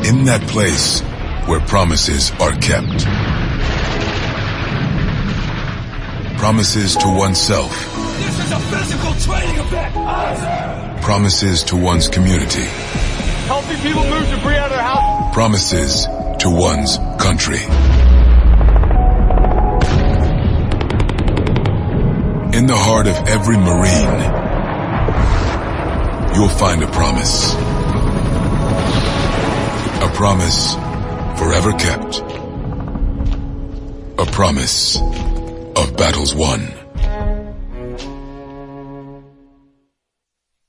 In that place where promises are kept. Promises to oneself. This is a physical training event. Promises to one's community. Helping people move debris out of their house. Promises to one's country. In the heart of every Marine, you'll find a promise. A promise forever kept. A promise of battles won.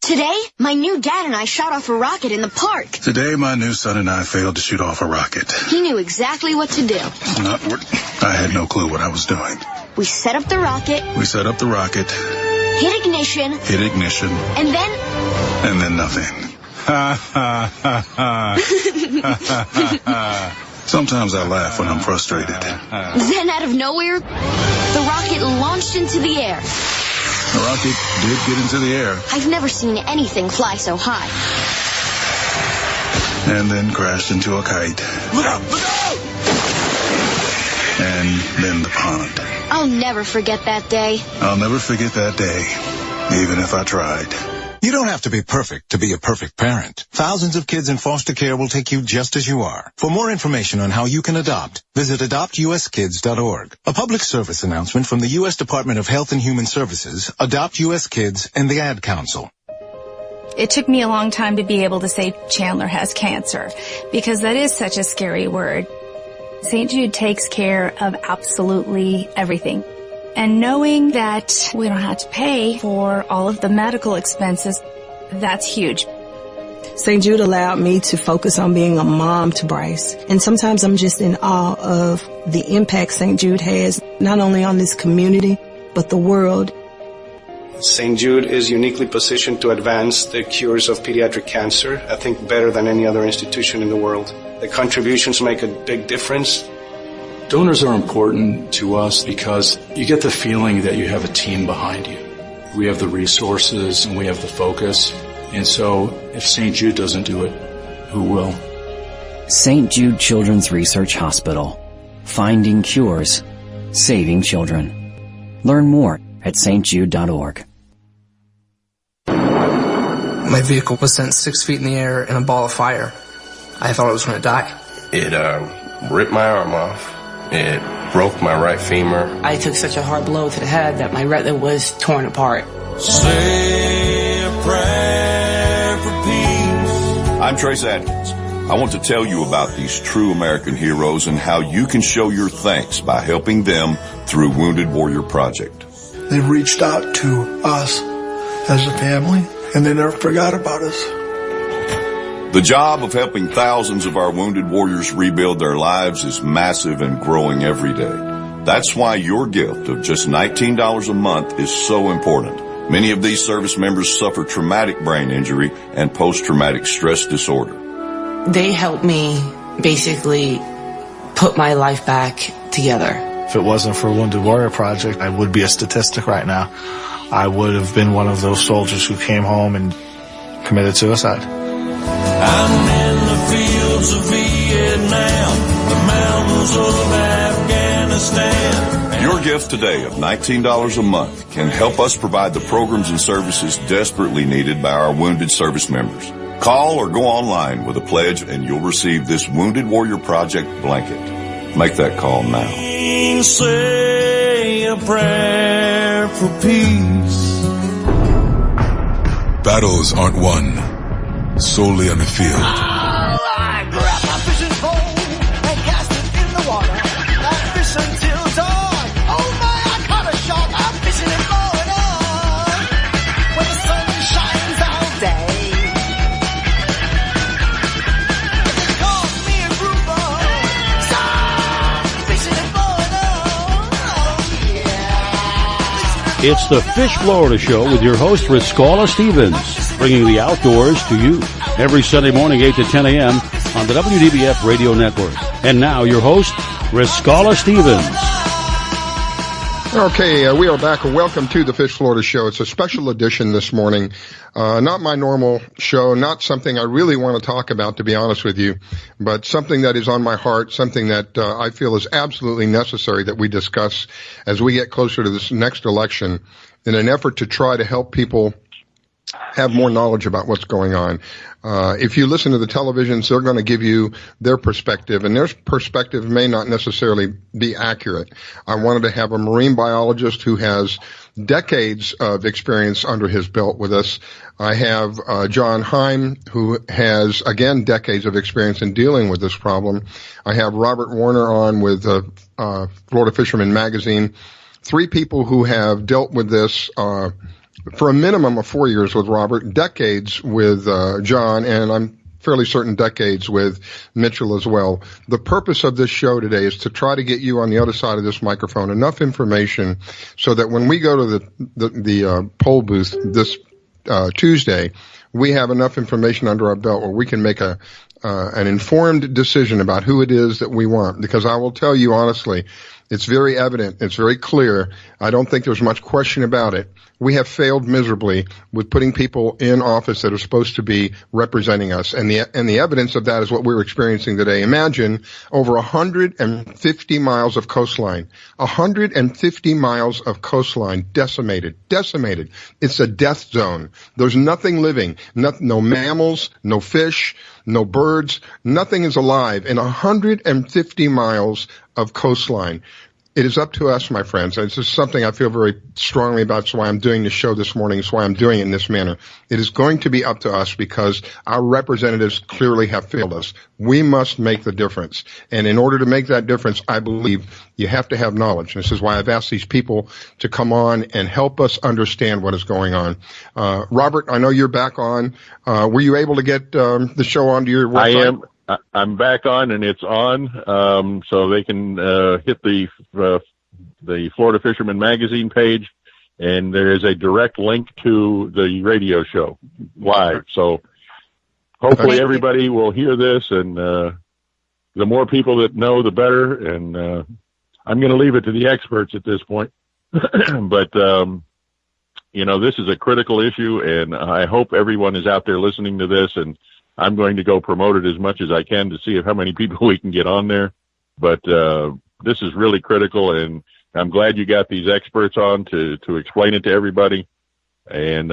Today, my new dad and I shot off a rocket in the park. Today, my new son and I failed to shoot off a rocket. He knew exactly what to do. I had no clue what I was doing. We set up the rocket. Hit ignition. And then nothing. Sometimes I laugh when I'm frustrated. Then out of nowhere, the rocket launched into the air. The rocket did get into the air. I've never seen anything fly so high. And then crashed into a kite. Look out! Look out! And then the pond. I'll never forget that day. I'll never forget that day, even if I tried. You don't have to be perfect to be a perfect parent. Thousands of kids in foster care will take you just as you are. For more information on how you can adopt, visit adoptuskids.org. A public service announcement from the U.S. Department of Health and Human Services, Adopt U.S. Kids, and the Ad Council. It took me a long time to be able to say Chandler has cancer, because that is such a scary word. St. Jude takes care of absolutely everything. And knowing that we don't have to pay for all of the medical expenses, that's huge. St. Jude allowed me to focus on being a mom to Bryce. And sometimes I'm just in awe of the impact St. Jude has, not only on this community, but the world. St. Jude is uniquely positioned to advance the cures of pediatric cancer, I think better than any other institution in the world. The contributions make a big difference. Donors are important to us because you get the feeling that you have a team behind you. We have the resources and we have the focus. And so if St. Jude doesn't do it, who will? St. Jude Children's Research Hospital. Finding cures. Saving children. Learn more at stjude.org. My vehicle was sent 6 feet in the air in a ball of fire. I thought I was going to die. It ripped my arm off. It broke my right femur. I took such a hard blow to the head that my retina was torn apart. Say a prayer for peace. I'm Trace Adkins. I want to tell you about these true American heroes and how you can show your thanks by helping them through Wounded Warrior Project. They've reached out to us as a family, and they never forgot about us. The job of helping thousands of our wounded warriors rebuild their lives is massive and growing every day. That's why your gift of just $19 a month is so important. Many of these service members suffer traumatic brain injury and post-traumatic stress disorder. They helped me basically put my life back together. If it wasn't for Wounded Warrior Project, I would be a statistic right now. I would have been one of those soldiers who came home and committed suicide. I'm in the fields of Vietnam, the mountains of Afghanistan. Your gift today of $19 a month can help us provide the programs and services desperately needed by our wounded service members. Call or go online with a pledge and you'll receive this Wounded Warrior Project blanket. Make that call now. Say a prayer for peace. Battles aren't won solely on the field. I grab my fishing pole and cast it in the water. I fish until dawn. Oh my, I caught a shark. I'm fishing and blowing on when the sun shines all day. They call me a grouper. So fishing and blowing on. Oh yeah. It's the Fish Florida Show with your host, Riscala Stevens, bringing the outdoors to you every Sunday morning, 8 to 10 a.m. on the WDBF Radio Network. And now your host, Riscala Stevens. Okay, we are back. Welcome to the Fish Florida Show. It's a special edition this morning. Not my normal show, not something I really want to talk about, to be honest with you, but something that is on my heart, something that I feel is absolutely necessary that we discuss as we get closer to this next election in an effort to try to help people have more knowledge about what's going on. If you listen to the televisions, they're going to give you their perspective, and their perspective may not necessarily be accurate. I wanted to have a marine biologist who has decades of experience under his belt with us. I have John Heim, who has, again, decades of experience in dealing with this problem. I have Robert Warner on with Florida Fisherman Magazine. 3 people who have dealt with this for a minimum of 4 years with Robert, decades with John, and I'm fairly certain decades with Mitchell as well. The purpose of this show today is to try to get you on the other side of this microphone enough information so that when we go to the poll booth this Tuesday, we have enough information under our belt where we can make an informed decision about who it is that we want. Because I will tell you honestly, it's very evident, it's very clear. I don't think there's much question about it. We have failed miserably with putting people in office that are supposed to be representing us. And the evidence of that is what we're experiencing today. Imagine over 150 miles of coastline. 150 miles of coastline decimated. It's a death zone. There's nothing living. No mammals, no fish, no birds. Nothing is alive in 150 miles of coastline. It is up to us, my friends. This is something I feel very strongly about. It's why I'm doing this show this morning. It's why I'm doing it in this manner. It is going to be up to us because our representatives clearly have failed us. We must make the difference. And in order to make that difference, I believe you have to have knowledge. This is why I've asked these people to come on and help us understand what is going on. Robert, I know you're back on. Were you able to get the show onto your website? I am. I'm back on, and it's on, so they can hit the Florida Fisherman Magazine page, and there is a direct link to the radio show live. So hopefully everybody will hear this, and the more people that know, the better. And I'm going to leave it to the experts at this point. But, this is a critical issue, and I hope everyone is out there listening to this, and I'm going to go promote it as much as I can to see how many people we can get on there. But this is really critical, and I'm glad you got these experts on to explain it to everybody. And,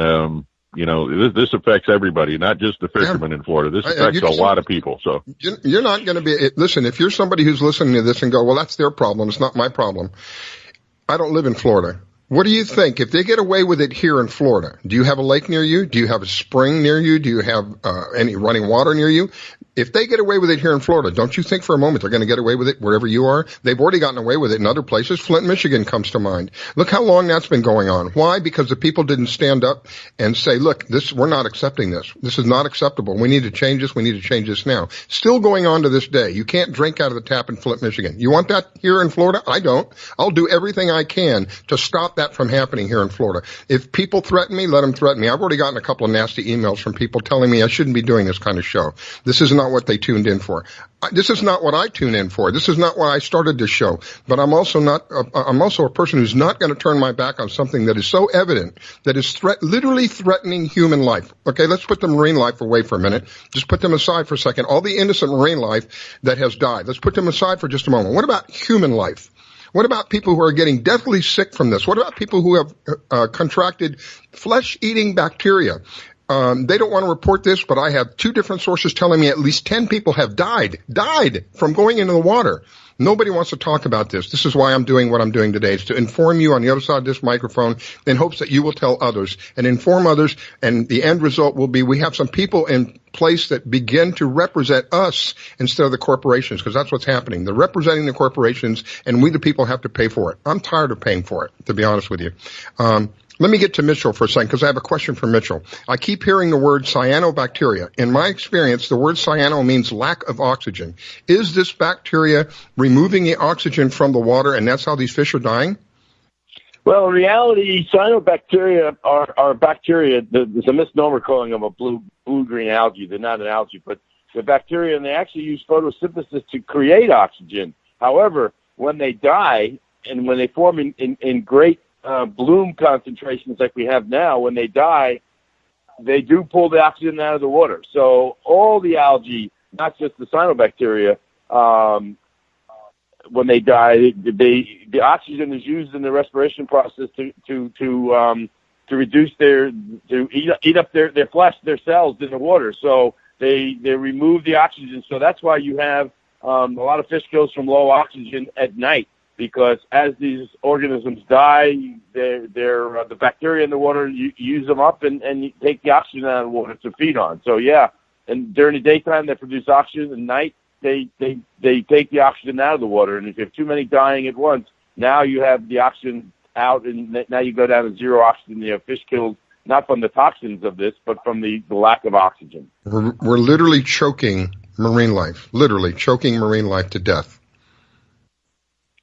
this affects everybody, not just the fishermen in Florida. This affects a lot of people. So you're not going to be – listen, if you're somebody who's listening to this and go, well, that's their problem, it's not my problem. I don't live in Florida. What do you think? If they get away with it here in Florida, do you have a lake near you? Do you have a spring near you? Do you have any running water near you? If they get away with it here in Florida, don't you think for a moment they're going to get away with it wherever you are? They've already gotten away with it in other places. Flint, Michigan comes to mind. Look how long that's been going on. Why? Because the people didn't stand up and say, look, we're not accepting this. This is not acceptable. We need to change this. We need to change this now. Still going on to this day. You can't drink out of the tap in Flint, Michigan. You want that here in Florida? I don't. I'll do everything I can to stop that from happening here in Florida. If people threaten me, let them threaten me. I've already gotten a couple of nasty emails from people telling me I shouldn't be doing this kind of show. This is not what they tuned in for. This is not what I tune in for. This is not why I started this show. But I'm also a person who's not going to turn my back on something that is so evident, that is literally threatening human life. Okay, let's put the marine life away for a minute. Just put them aside for a second. All the innocent marine life that has died. Let's put them aside for just a moment. What about human life? What about people who are getting deathly sick from this? What about people who have contracted flesh-eating bacteria? They don't want to report this, but I have 2 different sources telling me at least 10 people have died from going into the water. Nobody wants to talk about this. This is why I'm doing what I'm doing today. It's to inform you on the other side of this microphone in hopes that you will tell others and inform others. And the end result will be we have some people in place that begin to represent us instead of the corporations, because that's what's happening. They're representing the corporations, and we the people have to pay for it. I'm tired of paying for it, to be honest with you. Let me get to Mitchell for a second, because I have a question for Mitchell. I keep hearing the word cyanobacteria. In my experience, the word cyano means lack of oxygen. Is this bacteria removing the oxygen from the water, and that's how these fish are dying? Well, in reality, cyanobacteria are bacteria. There's a misnomer calling them a blue-green algae. They're not an algae, but they're bacteria, and they actually use photosynthesis to create oxygen. However, when they die and when they form in great bloom concentrations like we have now, when they die, they do pull the oxygen out of the water. So all the algae, not just the cyanobacteria, when they die, the oxygen is used in the respiration process to reduce to eat up their flesh, their cells in the water. So they remove the oxygen. So that's why you have a lot of fish kills from low oxygen at night, because as these organisms die, the bacteria in the water, you use them up and you take the oxygen out of the water to feed on. So yeah, and during the daytime they produce oxygen, at night they take the oxygen out of the water. And if you have too many dying at once, now you have the oxygen out, and now you go down to zero oxygen. You have fish killed not from the toxins of this, but from the lack of oxygen. We're literally choking marine life, to death.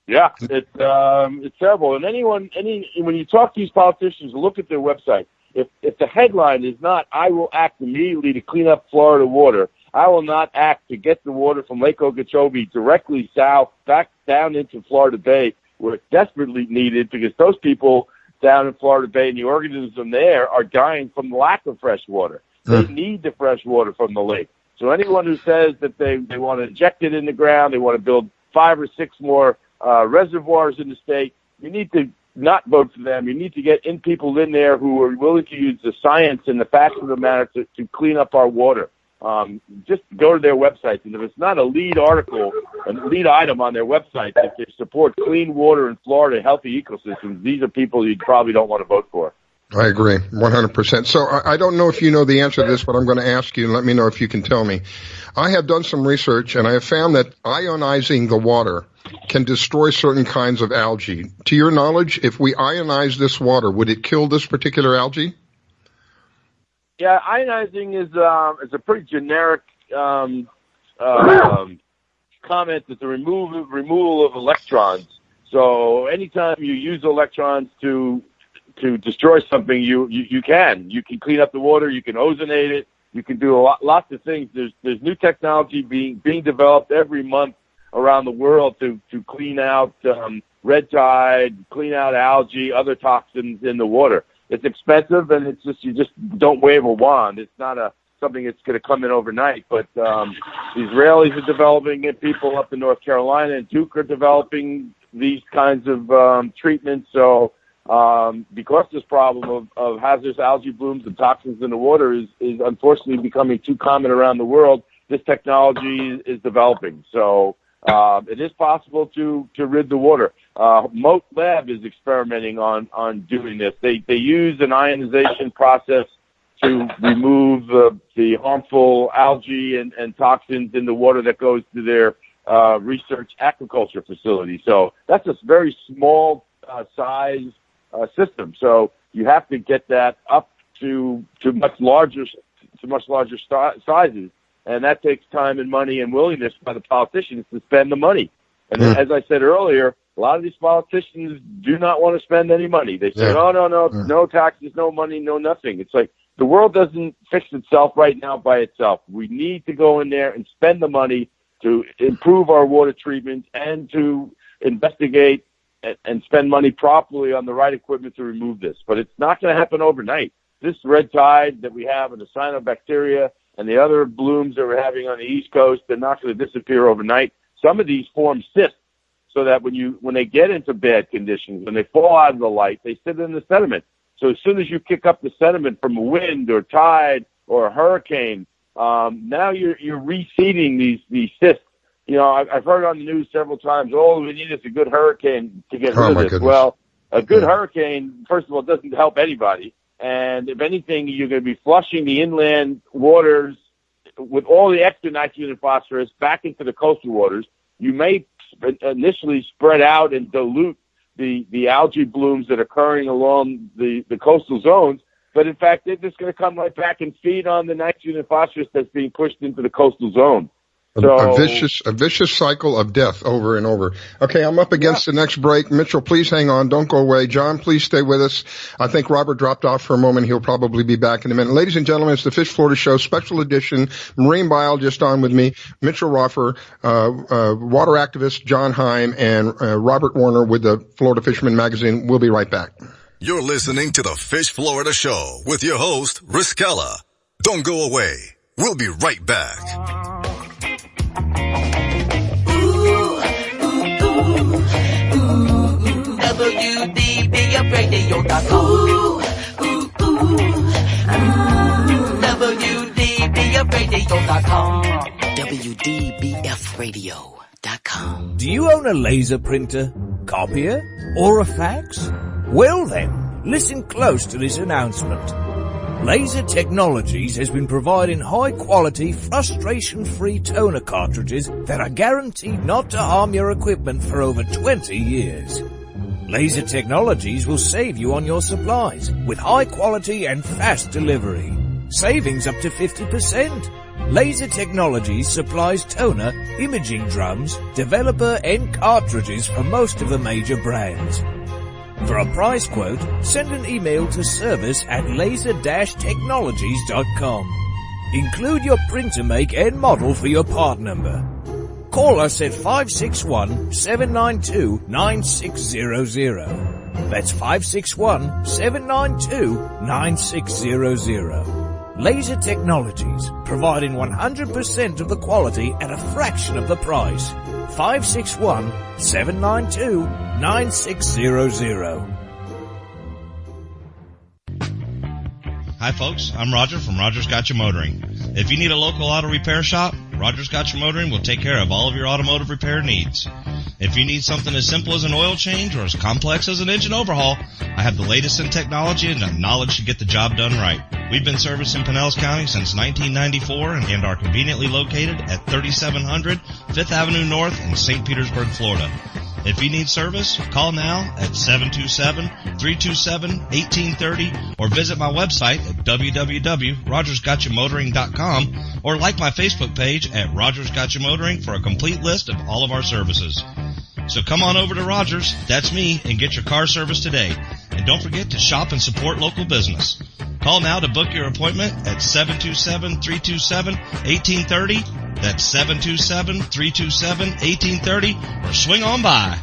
Yeah, it's terrible. And when you talk to these politicians, look at their website. If the headline is not, "I will act immediately to clean up Florida water," I will not act to get the water from Lake Okeechobee directly south back down into Florida Bay, where it's desperately needed, because those people down in Florida Bay and the organisms there are dying from the lack of fresh water. They need the fresh water from the lake. So anyone who says that they want to inject it in the ground, they want to build 5 or 6 more reservoirs in the state, you need to not vote for them. You need to get people in there who are willing to use the science and the facts of the matter to clean up our water. Just go to their websites, and if it's not a lead article, a lead item on their website that they support clean water in Florida, healthy ecosystems, these are people you probably don't want to vote for. I agree, 100%. So I don't know if you know the answer to this, but I'm going to ask you, and let me know if you can tell me. I have done some research, and I have found that ionizing the water can destroy certain kinds of algae. To your knowledge, if we ionize this water, would it kill this particular algae? Yeah, ionizing is a pretty generic comment. It's the removal of electrons. So anytime you use electrons to destroy something, you can clean up the water, you can ozonate it, you can do lots of things. There's new technology being developed every month around the world to clean out red tide, clean out algae, other toxins in the water. It's expensive, and you just don't wave a wand. It's not something that's going to come in overnight. But the Israelis are developing it. People up in North Carolina and Duke are developing these kinds of treatments. So because this problem of hazardous algae blooms and toxins in the water is unfortunately becoming too common around the world, this technology is developing. So it is possible to rid the water. Moat Lab is experimenting on doing this. They use an ionization process to remove the harmful algae and toxins in the water that goes to their research aquaculture facility. So that's a very small size system. So you have to get that up to much larger sizes. And that takes time and money and willingness by the politicians to spend the money. And as I said earlier, a lot of these politicians do not want to spend any money. They say, no taxes, no money, no nothing. It's like the world doesn't fix itself right now by itself. We need to go in there and spend the money to improve our water treatment and to investigate and spend money properly on the right equipment to remove this. But it's not going to happen overnight. This red tide that we have and the cyanobacteria and the other blooms that we're having on the East Coast, they're not going to disappear overnight. Some of these form cysts, so that when they get into bad conditions, when they fall out of the light, they sit in the sediment. So as soon as you kick up the sediment from a wind or tide or a hurricane, now you're reseeding these cysts. You know, I've heard on the news several times, we need is a good hurricane to get rid of this. Goodness. Well, a good hurricane, first of all, doesn't help anybody. And if anything, you're going to be flushing the inland waters with all the extra nitrogen and phosphorus back into the coastal waters. You may initially spread out and dilute the algae blooms that are occurring along the coastal zones. But in fact, they're just going to come right back and feed on the nitrogen and phosphorus that's being pushed into the coastal zone. So, a vicious cycle of death over and over. Okay, I'm up against the next break. Mitchell, please hang on. Don't go away. John, please stay with us. I think Robert dropped off for a moment. He'll probably be back in a minute. Ladies and gentlemen, it's the Fish Florida Show, special edition. Marine biologist on with me, Mitchell Roffer, water activist John Heim, and Robert Warner with the Florida Fisherman Magazine. We'll be right back. You're listening to the Fish Florida Show with your host, Riskella. Don't go away. We'll be right back. WDBFradio.com. WDBFradio.com. Do you own a laser printer, copier, or a fax? Well then, listen close to this announcement. Laser Technologies has been providing high-quality, frustration-free toner cartridges that are guaranteed not to harm your equipment for over 20 years. Laser Technologies will save you on your supplies with high-quality and fast delivery. Savings up to 50%. Laser Technologies supplies toner, imaging drums, developer and cartridges for most of the major brands. For a price quote, send an email to service@laser-technologies.com. Include your printer make and model for your part number. Call us at 561-792-9600. That's 561-792-9600. Laser Technologies, providing 100% of the quality at a fraction of the price. 561-792-9600. Hi folks, I'm Roger from Rogers Gotcha Motoring. If you need a local auto repair shop, Rogers Gotcha Motoring will take care of all of your automotive repair needs. If you need something as simple as an oil change or as complex as an engine overhaul, I have the latest in technology and the knowledge to get the job done right. We've been servicing Pinellas County since 1994 and are conveniently located at 3700 5th Avenue North in St. Petersburg, Florida. If you need service, call now at 727-327-1830 or visit my website at www.rogersgotchamotoring.com or like my Facebook page at Rogers Gotcha Motoring for a complete list of all of our services. So come on over to Rogers, that's me, and get your car service today. And don't forget to shop and support local business. Call now to book your appointment at 727-327-1830. That's 727-327-1830, or swing on by.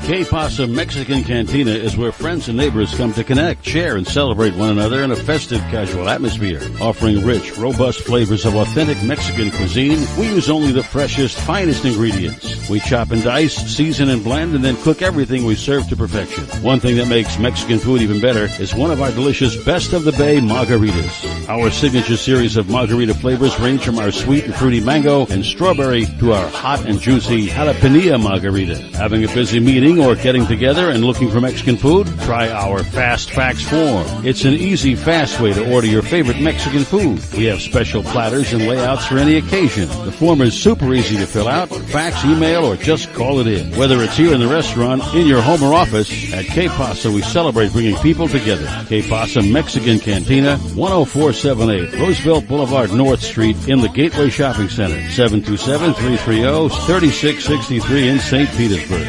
Que Pasa Mexican Cantina is where friends and neighbors come to connect, share, and celebrate one another in a festive, casual atmosphere. Offering rich, robust flavors of authentic Mexican cuisine, we use only the freshest, finest ingredients. We chop and dice, season and blend, and then cook everything we serve to perfection. One thing that makes Mexican food even better is one of our delicious Best of the Bay margaritas. Our signature series of margarita flavors range from our sweet and fruity mango and strawberry to our hot and juicy jalapeno margarita. Having a busy meeting or getting together and looking for Mexican food? Try our Fast Fax form. It's an easy, fast way to order your favorite Mexican food. We have special platters and layouts for any occasion. The form is super easy to fill out, fax, email, or just call it in. Whether it's here in the restaurant, in your home or office, at Que Pasa we celebrate bringing people together. Que Pasa Mexican Cantina, 10478 Roosevelt Boulevard, North Street in the Gateway Shopping Center, 727-330-3663 in St. Petersburg.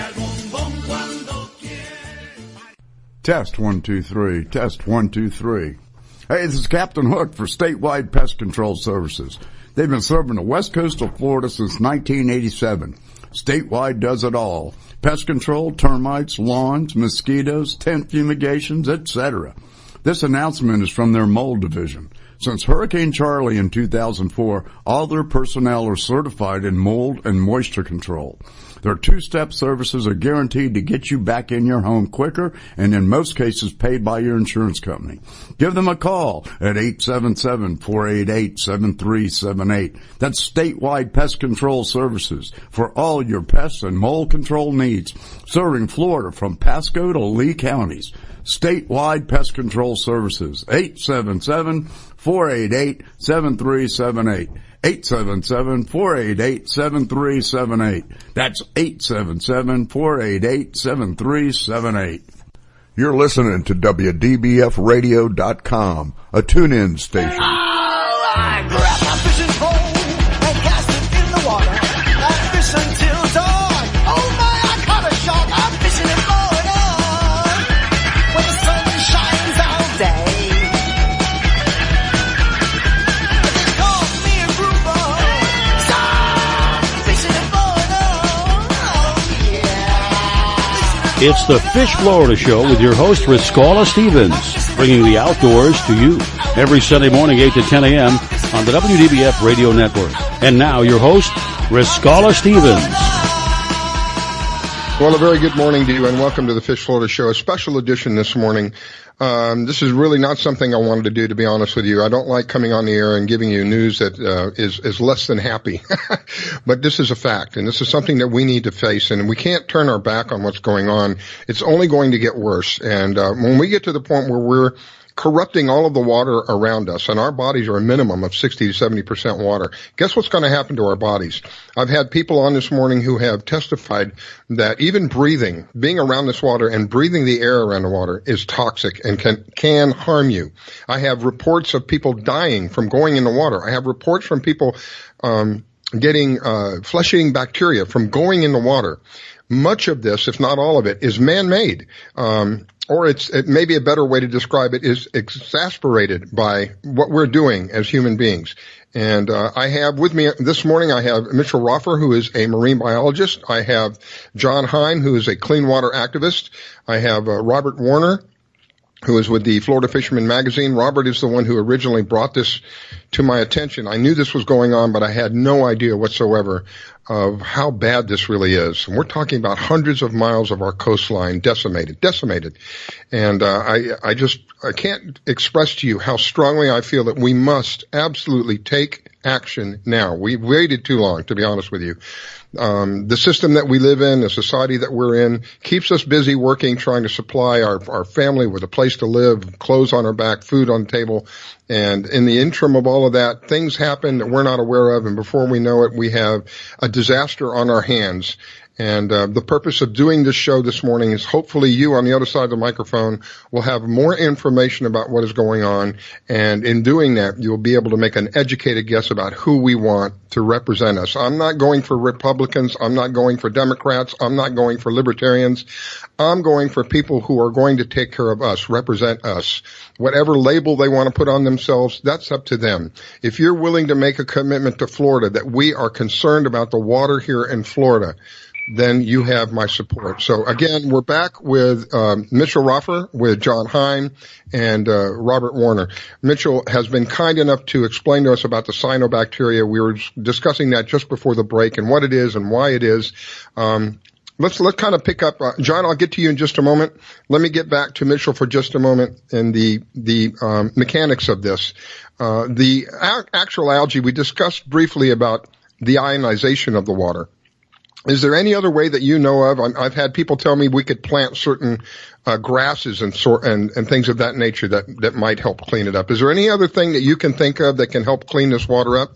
Test 1 2 3. Test 1 2 3. Hey, this is Captain Hook for Statewide Pest Control Services. They've been serving the west coast of Florida since 1987. Statewide does it all. Pest control, termites, lawns, mosquitoes, tent fumigations, etc. This announcement is from their mold division. Since Hurricane Charlie in 2004, all their personnel are certified in mold and moisture control. Their two-step services are guaranteed to get you back in your home quicker and in most cases paid by your insurance company. Give them a call at 877-488-7378. That's Statewide Pest Control Services for all your pest and mold control needs, serving Florida from Pasco to Lee counties. Statewide Pest Control Services, 877-488-7378. 877-488-7378. That's 877-488-7378. You're listening to WDBFradio.com, a tune-in station. I grab my fishing pole and cast it in the water. I fish until dawn. Oh my, I caught a shark. I'm fishing in Florida when the sun shines all day. They call me a grouper. Stop fishing in Florida. Oh yeah. It's the Fish Florida Show with your host, Riscala Stevens, bringing the outdoors to you every Sunday morning, 8 to 10 a.m. on the WDBF Radio Network. And now, your host, Riscala Stevens. Well, a very good morning to you, and welcome to the Fish Florida Show, a special edition this morning This is really not something I wanted to do, to be honest with you. I don't like coming on the air and giving you news that is less than happy. But this is a fact, and this is something that we need to face, and we can't turn our back on what's going on. It's only going to get worse. And when we get to the point where we're corrupting all of the water around us, and our bodies are a minimum of 60 to 70% water, guess what's going to happen to our bodies? I've had people on this morning who have testified that even breathing, being around this water and breathing the air around the water is toxic and can harm you. I have reports of people dying from going in the water. I have reports from people getting flesh-eating bacteria from going in the water. Much of this, if not all of it, is man-made. Or it may be a better way to describe it is exasperated by what we're doing as human beings. And I have with me this morning, I have Mitchell Roffer, who is a marine biologist. I have John Heim, who is a clean water activist. I have Robert Warner, who is with the Florida Fisherman Magazine. Robert is the one who originally brought this to my attention. I knew this was going on, but I had no idea whatsoever of how bad this really is. And we're talking about hundreds of miles of our coastline decimated. And I can't express to you how strongly I feel that we must absolutely take action now. We've waited too long, to be honest with you. The system that we live in, the society that we're in, keeps us busy working, trying to supply our family with a place to live, clothes on our back, food on the table. And in the interim of all of that, things happen that we're not aware of. And before we know it, we have a disaster on our hands. And the purpose of doing this show this morning is hopefully you on the other side of the microphone will have more information about what is going on. And in doing that, you'll be able to make an educated guess about who we want to represent us. I'm not going for Republicans. I'm not going for Democrats. I'm not going for Libertarians. I'm going for people who are going to take care of us, represent us. Whatever label they want to put on themselves, that's up to them. If you're willing to make a commitment to Florida that we are concerned about the water here in Florida, then you have my support. So again, we're back with Mitchell Roffer, with John Heim, and Robert Warner. Mitchell has been kind enough to explain to us about the cyanobacteria. We were discussing that just before the break and what it is and why it is. Let's kind of pick up. John, I'll get to you in just a moment. Let me get back to Mitchell for just a moment and the mechanics of this. The actual algae, we discussed briefly about the ionization of the water. Is there any other way that you know of? I've had people tell me we could plant certain grasses and things of that nature that might help clean it up. Is there any other thing that you can think of that can help clean this water up?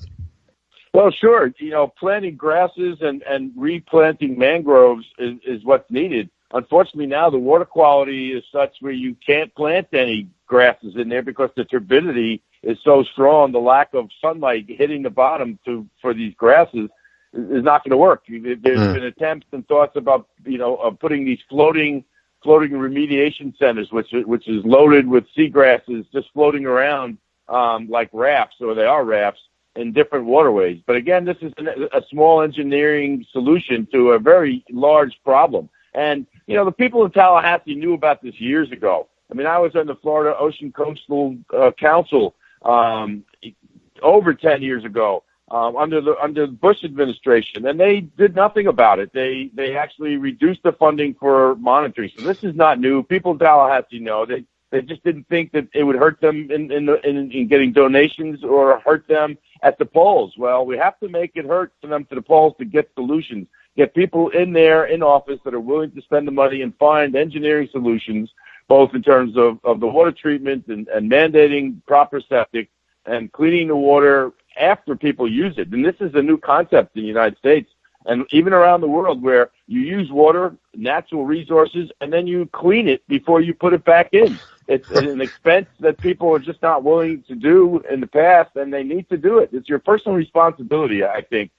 Well, sure. Planting grasses and replanting mangroves is what's needed. Unfortunately, now the water quality is such where you can't plant any grasses in there because the turbidity is so strong. The lack of sunlight hitting the bottom for these grasses is not going to work. There's been attempts and thoughts about, of putting these floating remediation centers, which is loaded with seagrasses just floating around like rafts, or they are rafts, in different waterways. But again, this is a small engineering solution to a very large problem. And, the people in Tallahassee knew about this years ago. I mean, I was on the Florida Ocean Coastal Council over 10 years ago. Under the Bush administration, and they did nothing about it. They actually reduced the funding for monitoring. So this is not new. People in Tallahassee know. They just didn't think that it would hurt them in getting donations or hurt them at the polls. Well, we have to make it hurt for them to the polls to get solutions, get people in there in office that are willing to spend the money and find engineering solutions, both in terms of the water treatment and mandating proper septic and cleaning the water after people use it. And this is a new concept in the United States and even around the world, where you use water, natural resources, and then you clean it before you put it back in. It's an expense that people are just not willing to do in the past, and they need to do it. It's your personal responsibility, I think.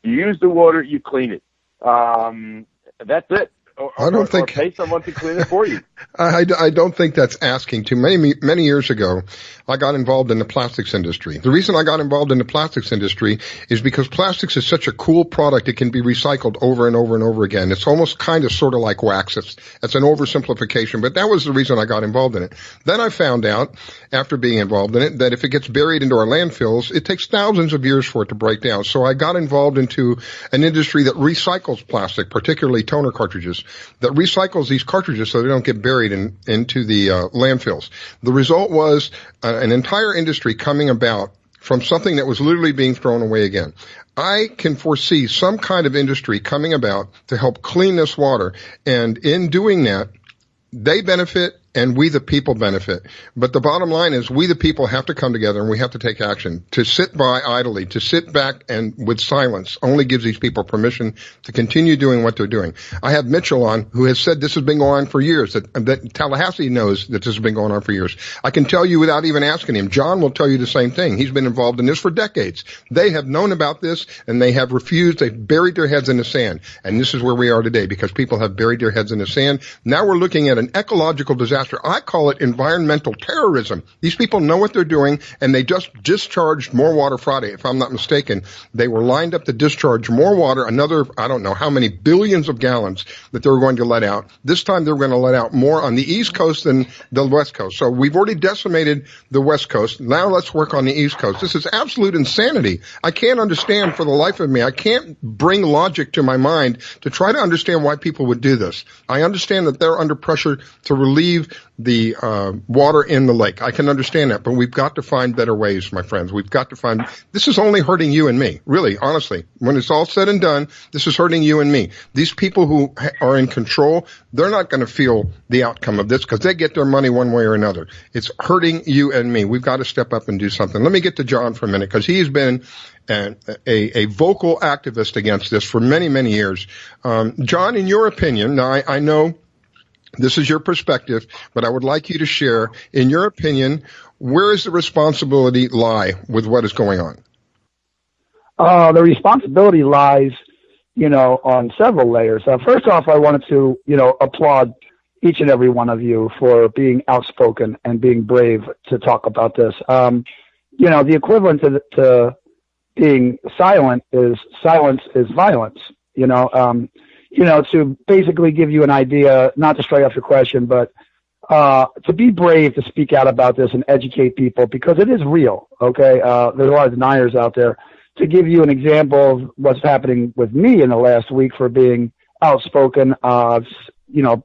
You use the water, you clean it. That's it. Or pay someone to clean it for you. I don't think that's asking too many years ago. I got involved in the plastics industry. The reason I got involved in the plastics industry is because plastics is such a cool product. It can be recycled over and over and over again. It's almost kind of sort of like wax. It's an oversimplification, but that was the reason I got involved in it. Then I found out, after being involved in it, that if it gets buried into our landfills, it takes thousands of years for it to break down. So I got involved into an industry that recycles plastic, particularly toner cartridges. that recycles these cartridges so they don't get buried into the landfills. The result was an entire industry coming about from something that was literally being thrown away again. I can foresee some kind of industry coming about to help clean this water, and in doing that, they benefit and we the people benefit. But the bottom line is we the people have to come together and we have to take action. To sit by idly, to sit back and with silence only gives these people permission to continue doing what they're doing. I have Mitchell on who has said this has been going on for years, that Tallahassee knows that this has been going on for years. I can tell you without even asking him. John will tell you the same thing. He's been involved in this for decades. They have known about this and they have refused. They've buried their heads in the sand. And this is where we are today because people have buried their heads in the sand. Now we're looking at an ecological disaster. I call it environmental terrorism. These people know what they're doing, and they just discharged more water Friday, if I'm not mistaken. They were lined up to discharge more water, another, I don't know how many billions of gallons that they were going to let out. This time they're going to let out more on the East Coast than the West Coast. So we've already decimated the West Coast. Now let's work on the East Coast. This is absolute insanity. I can't understand for the life of me. I can't bring logic to my mind to try to understand why people would do this. I understand that they're under pressure to relieve the water in the lake. I can understand that, but we've got to find better ways, my friends. We've got to find, this is only hurting you and me, really, honestly. When it's all said and done, this is hurting you and me. These people who are in control, they're not going to feel the outcome of this because they get their money one way or another. It's hurting you and me. We've got to step up and do something. Let me get to John for a minute because he's been a vocal activist against this for many, many years. John, in your opinion, now I know this is your perspective, but I would like you to share, in your opinion, where does the responsibility lie with what is going on? The responsibility lies, on several layers. First off, I wanted to, applaud each and every one of you for being outspoken and being brave to talk about this. The equivalent to being silent is violence, to basically give you an idea, not to stray off your question, but to be brave to speak out about this and educate people because it is real, okay? There's a lot of deniers out there. To give you an example of what's happening with me in the last week for being outspoken, I've,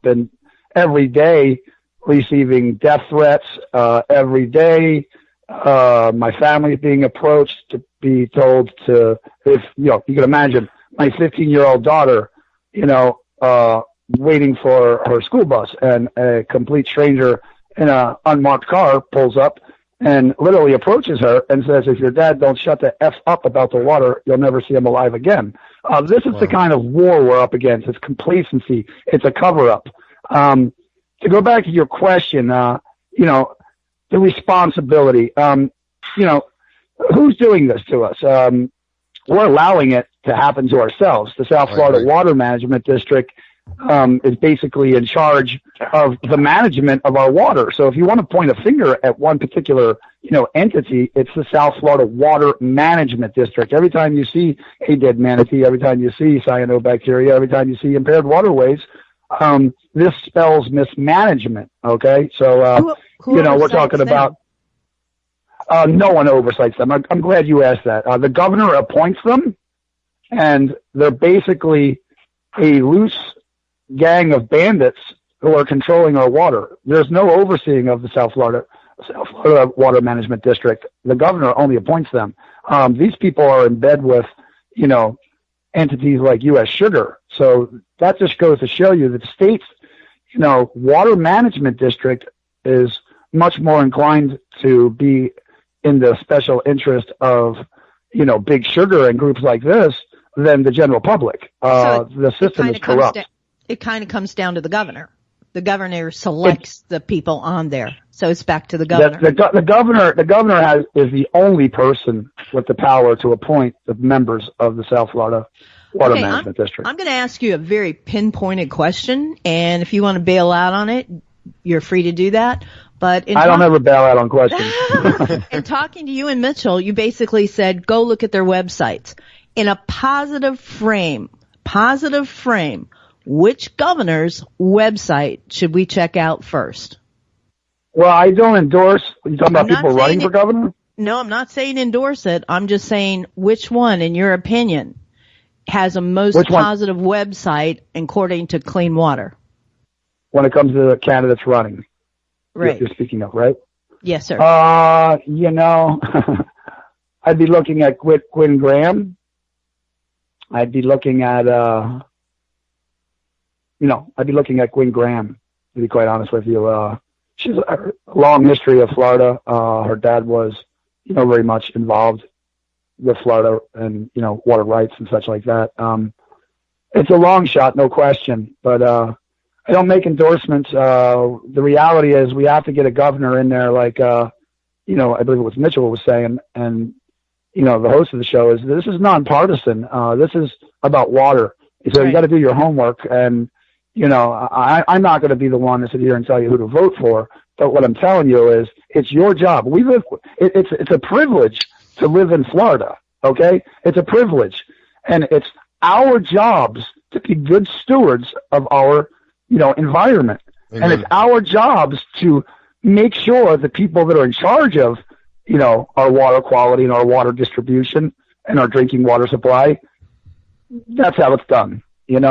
been every day receiving death threats, every day. My family is being approached to be told to, if, you can imagine my 15-year-old daughter, waiting for her school bus, and a complete stranger in an unmarked car pulls up and literally approaches her and says, if your dad don't shut the F up about the water, you'll never see him alive again. This is the kind of war we're up against. It's complacency. It's a cover-up. To go back to your question, the responsibility, who's doing this to us? We're allowing it to happen to ourselves. The South Florida Water Management District is basically in charge of the management of our water. So if you want to point a finger at one particular, entity, it's the South Florida Water Management District. Every time you see a dead manatee, every time you see cyanobacteria, every time you see impaired waterways, this spells mismanagement. Okay. So, we're talking about, no one oversights them. I'm glad you asked that. The governor appoints them, and they're basically a loose gang of bandits who are controlling our water. There's no overseeing of the South Florida Water Management District. The governor only appoints them. These people are in bed with, entities like U.S. Sugar. So that just goes to show you that the state's, water management district is much more inclined to be in the special interest of, Big Sugar and groups like this than the general public. The system is corrupt. It kind of comes down to the governor. The governor selects the people on there. So it's back to the governor. The governor is the only person with the power to appoint the members of the South Florida Water Management District. I'm going to ask you a very pinpointed question, and if you want to bail out on it, you're free to do that. But I don't ever bail out on questions. In talking to you and Mitchell, you basically said, go look at their websites. In a positive frame, which governor's website should we check out first? Well, I don't endorse. You're talking about people running for governor? No, I'm not saying endorse it. I'm just saying which one, in your opinion, has a most positive website according to Clean Water? When it comes to the candidates running. Right. You're speaking of, right? Yes, sir. I'd be looking at Gwen Graham. I'd be looking at, Gwen Graham, to be quite honest with you. She's a long history of Florida. Her dad was, very much involved with Florida and, water rights and such like that. It's a long shot, no question, but, I don't make endorsements. The reality is we have to get a governor in there like, I believe it was Mitchell was saying, and, the host of the show is this is nonpartisan. This is about water. So you got to do your homework. And, I'm not going to be the one to sit here and tell you who to vote for. But what I'm telling you is it's your job. It's a privilege to live in Florida. Okay. It's a privilege, and it's our jobs to be good stewards of our, environment. Amen. And it's our jobs to make sure the people that are in charge of, our water quality and our water distribution and our drinking water supply, that's how it's done. You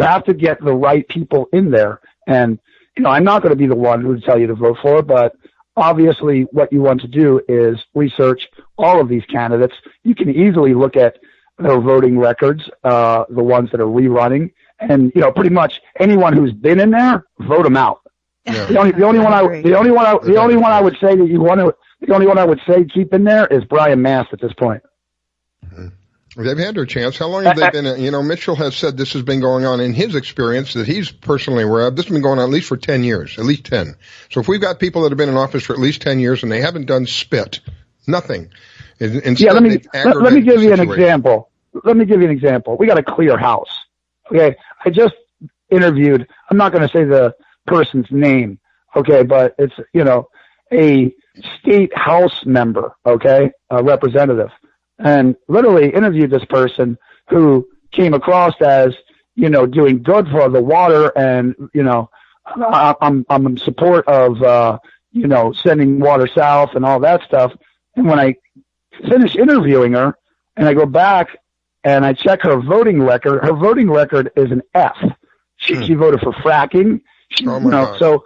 have to get the right people in there. And, I'm not going to be the one who would tell you to vote for, but obviously what you want to do is research all of these candidates. You can easily look at their voting records, the ones that are rerunning, and, pretty much anyone who's been in there, vote them out. Yeah. The only one I would say that you want to, the only one I would say keep in there is Brian Mast at this point. Mm-hmm. They've had their chance. How long have they been? Mitchell has said this has been going on in his experience that he's personally aware of. This has been going on at least for 10 years, at least 10. So if we've got people that have been in office for at least 10 years and they haven't done spit, nothing. Instead, let me give you an example. We got a clear house. Okay. I just interviewed, I'm not going to say the person's name. Okay. But it's, a state house member. Okay. A representative. And literally interviewed this person who came across as, doing good for the water. And, I'm in support of, sending water south and all that stuff. And when I finish interviewing her and I go back and I check her voting record is an F. She voted for fracking. So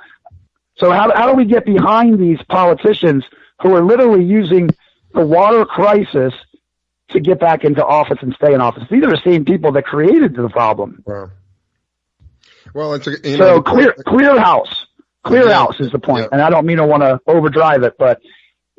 how do we get behind these politicians who are literally using the water crisis to get back into office and stay in office? These are the same people that created the problem. Wow. Well, it's clear house. Clear house is the point. Yeah. And I don't mean to want to overdrive it, but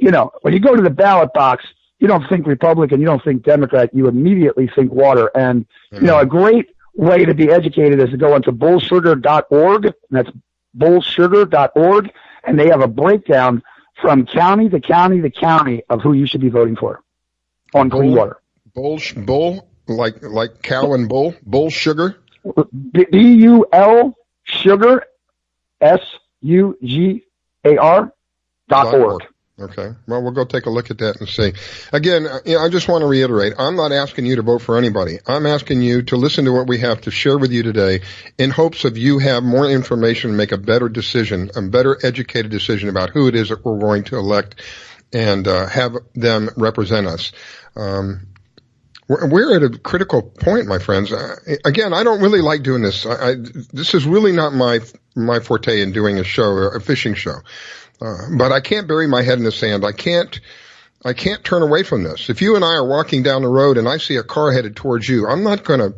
when you go to the ballot box, you don't think Republican, you don't think Democrat, you immediately think water. And, a great way to be educated is to go into bullsugar.org. And that's bullsugar.org. And they have a breakdown from county to county to county of who you should be voting for on clean water. Bull, like cow and bull sugar? BUL sugar, SUGAR.org. Okay. Well, we'll go take a look at that and see. Again, I just want to reiterate, I'm not asking you to vote for anybody. I'm asking you to listen to what we have to share with you today in hopes of you have more information and make a better decision, a better educated decision about who it is that we're going to elect and have them represent us. We're at a critical point, my friends. Again, I don't really like doing this. This is really not my forte in doing a show, a fishing show. But I can't bury my head in the sand. I can't turn away from this. If you and I are walking down the road and I see a car headed towards you, I'm not going to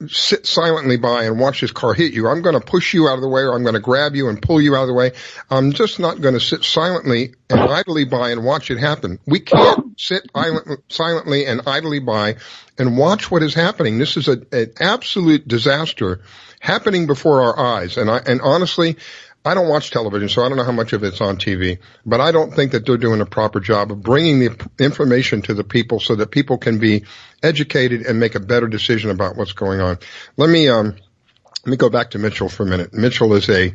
sit silently by and watch this car hit you. I'm going to push you out of the way, or I'm going to grab you and pull you out of the way. I'm just not going to sit silently and idly by and watch it happen. We can't sit silently and idly by and watch what is happening. This is an absolute disaster happening before our eyes. And honestly, I don't watch television, so I don't know how much of it's on TV, but I don't think that they're doing a proper job of bringing the information to the people so that people can be educated and make a better decision about what's going on. Let me go back to Mitchell for a minute. Mitchell is a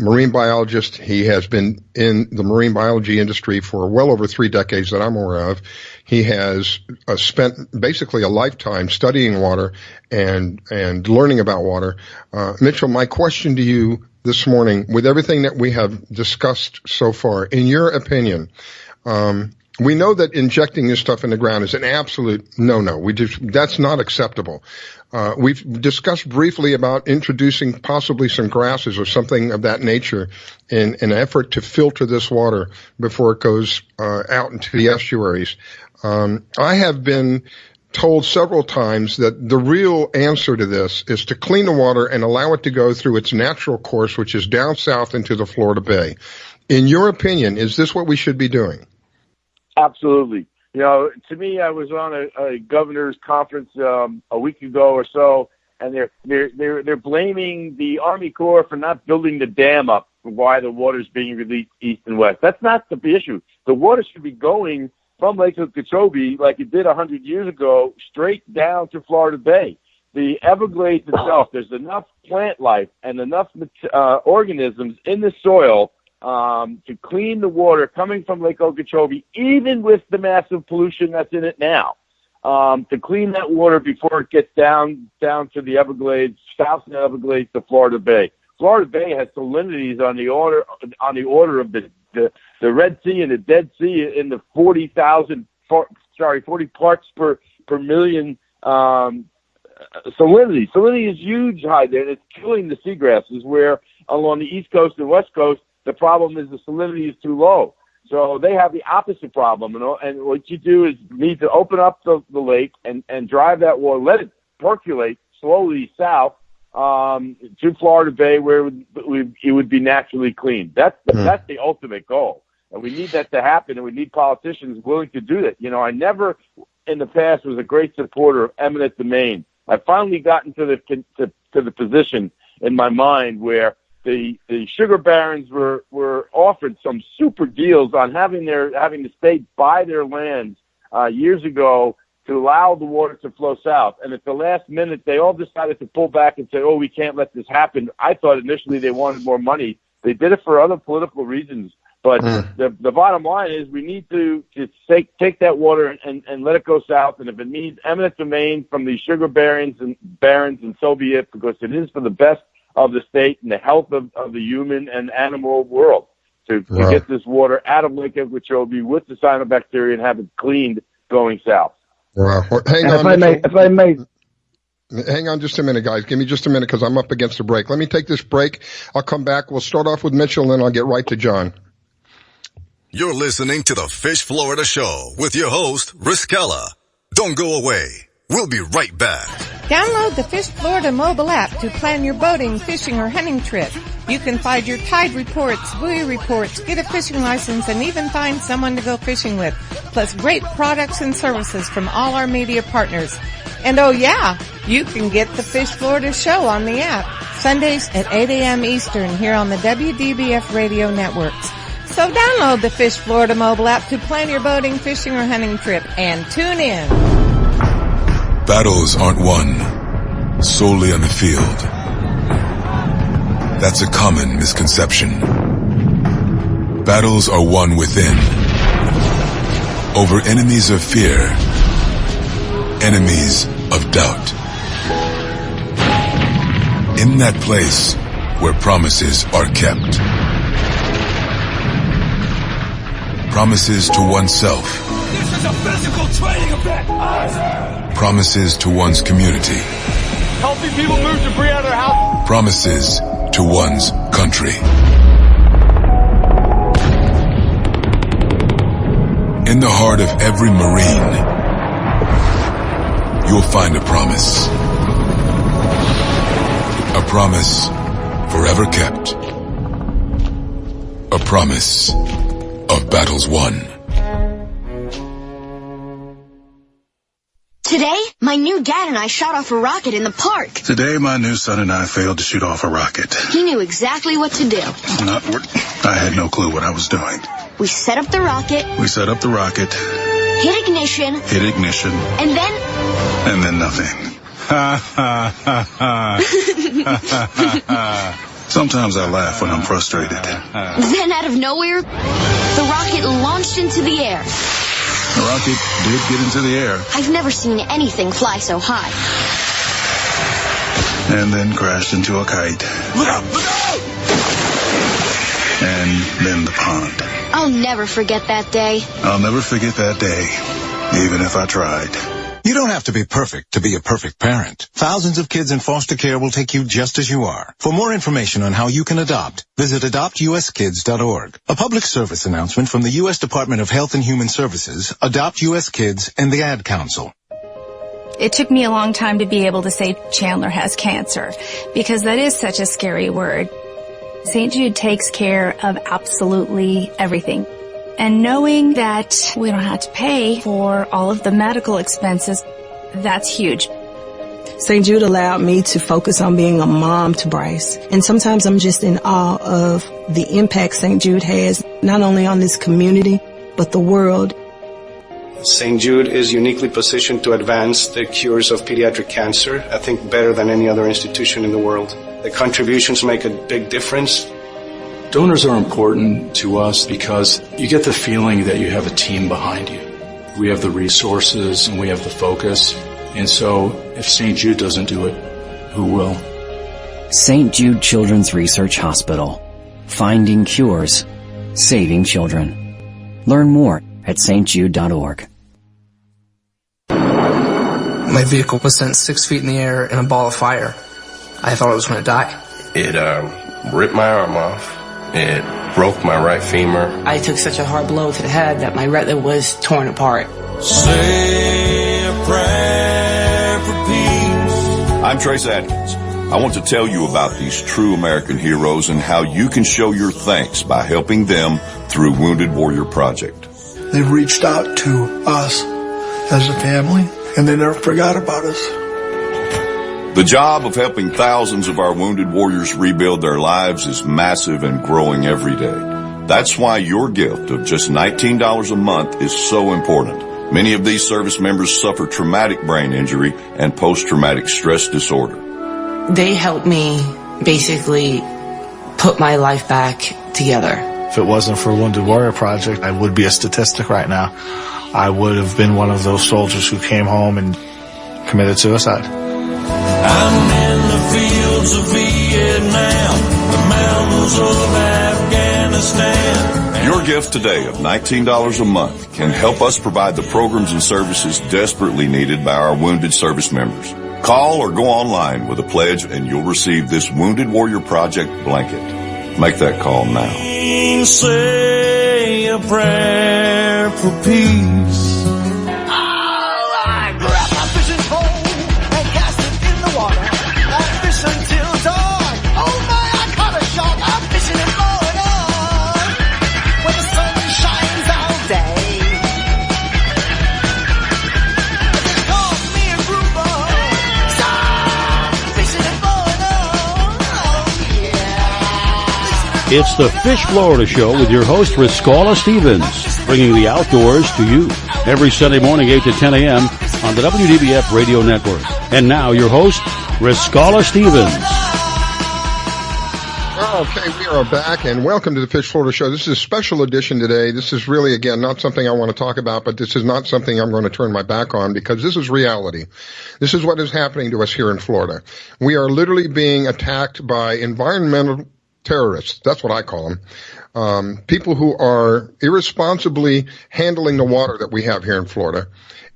marine biologist. He has been in the marine biology industry for well over 3 decades that I'm aware of. He has spent basically a lifetime studying water and learning about water. Mitchell, my question to you this morning, with everything that we have discussed so far, in your opinion, We know that injecting this stuff in the ground is an absolute no-no. That's not acceptable. We've discussed briefly about introducing possibly some grasses or something of that nature in an effort to filter this water before it goes out into the estuaries. I have been told several times that the real answer to this is to clean the water and allow it to go through its natural course, which is down south into the Florida Bay. In your opinion, is this what we should be doing? Absolutely. You know, to me, I was on a governor's conference a week ago or so, and they're blaming the Army Corps for not building the dam up for why the water's being released east and west. That's not the issue. The water should be going from Lake Okeechobee, like it did 100 years ago, straight down to Florida Bay. The Everglades itself, there's enough plant life and enough organisms in the soil to clean the water coming from Lake Okeechobee, even with the massive pollution that's in it now, to clean that water before it gets down to the Everglades, south of the Everglades to Florida Bay. Florida Bay has salinities on the order of the Red Sea and the Dead Sea in the 40 parts per million salinity. Salinity is huge high there, and it's killing the seagrasses, where along the East Coast and West Coast, the problem is the salinity is too low. So they have the opposite problem. And what you do is you need to open up the lake and drive that water, let it percolate slowly south to Florida Bay, where it would be naturally clean. That's the ultimate goal. And we need that to happen, and we need politicians willing to do that. You know, I never in the past was a great supporter of eminent domain. I finally gotten to the position in my mind where the sugar barons were offered some super deals on having the state buy their lands years ago to allow the water to flow south. And at the last minute, they all decided to pull back and say, "Oh, we can't let this happen." I thought initially they wanted more money. They did it for other political reasons. But the bottom line is we need to take that water and let it go south. And if it needs eminent domain from the sugar barons, and so be it, because it is for the best of the state and the health of the human and animal world to get this water out of Lake Okeechobee with the cyanobacteria and have it cleaned going south. Wow. Hang on. If I may. Hang on just a minute, guys. Give me just a minute because I'm up against a break. Let me take this break. I'll come back. We'll start off with Mitchell, and then I'll get right to John. You're listening to the Fish Florida Show with your host, Riskella. Don't go away. We'll be right back. Download the Fish Florida mobile app to plan your boating, fishing, or hunting trip. You can find your tide reports, buoy reports, get a fishing license, and even find someone to go fishing with. Plus great products and services from all our media partners. And oh yeah, you can get the Fish Florida Show on the app. Sundays at 8 a.m. Eastern here on the WDBF radio networks. So download the Fish Florida mobile app to plan your boating, fishing, or hunting trip and tune in. Battles aren't won solely on the field. That's a common misconception. Battles are won within, over enemies of fear, enemies of doubt. In that place where promises are kept. Promises to oneself. This is a physical training event. Promises to one's community. Helping people move debris out of their house. Promises to one's country. In the heart of every Marine, you'll find a promise. A promise forever kept. A promise of battles won. Today, my new dad and I shot off a rocket in the park. Today, my new son and I failed to shoot off a rocket. He knew exactly what to do. I had no clue what I was doing. We set up the rocket. Hit ignition. And then nothing. Ha ha ha ha. Sometimes I laugh when I'm frustrated. Then out of nowhere, the rocket launched into the air. The rocket did get into the air. I've never seen anything fly so high. And then crashed into a kite. Look out! Look out! And then the pond. I'll never forget that day. I'll never forget that day, even if I tried. You don't have to be perfect to be a perfect parent. Thousands of kids in foster care will take you just as you are. For more information on how you can adopt, visit adoptuskids.org. A public service announcement from the U.S. Department of Health and Human Services, Adopt U.S. Kids, and the Ad Council. It took me a long time to be able to say Chandler has cancer, because that is such a scary word. St. Jude takes care of absolutely everything. And knowing that we don't have to pay for all of the medical expenses, that's huge. St. Jude allowed me to focus on being a mom to Bryce. And sometimes I'm just in awe of the impact St. Jude has, not only on this community, but the world. St. Jude is uniquely positioned to advance the cures of pediatric cancer, I think better than any other institution in the world. The contributions make a big difference. Donors are important to us because you get the feeling that you have a team behind you. We have the resources and we have the focus. And so if St. Jude doesn't do it, who will? St. Jude Children's Research Hospital. Finding cures. Saving children. Learn more at stjude.org. My vehicle was sent 6 feet in the air in a ball of fire. I thought I was going to die. It ripped my arm off. It broke my right femur. I took such a hard blow to the head that my retina was torn apart. Say a prayer for peace. I'm Trace Adkins. I want to tell you about these true American heroes and how you can show your thanks by helping them through Wounded Warrior Project. They've reached out to us as a family, and they never forgot about us. The job of helping thousands of our wounded warriors rebuild their lives is massive and growing every day. That's why your gift of just $19 a month is so important. Many of these service members suffer traumatic brain injury and post-traumatic stress disorder. They helped me basically put my life back together. If it wasn't for Wounded Warrior Project, I would be a statistic right now. I would have been one of those soldiers who came home and committed suicide. I'm in the fields of Vietnam, the mountains of Afghanistan. Your gift today of $19 a month can help us provide the programs and services desperately needed by our wounded service members. Call or go online with a pledge and you'll receive this Wounded Warrior Project blanket. Make that call now. Say a prayer for peace. It's the Fish Florida Show with your host, Riscala Stevens, bringing the outdoors to you every Sunday morning, 8 to 10 a.m. on the WDBF Radio Network. And now, your host, Riscala Stevens. Okay, we are back, and welcome to the Fish Florida Show. This is a special edition today. This is really, again, not something I want to talk about, but this is not something I'm going to turn my back on because this is reality. This is what is happening to us here in Florida. We are literally being attacked by environmental terrorists. That's what I call them. People who are irresponsibly handling the water that we have here in Florida.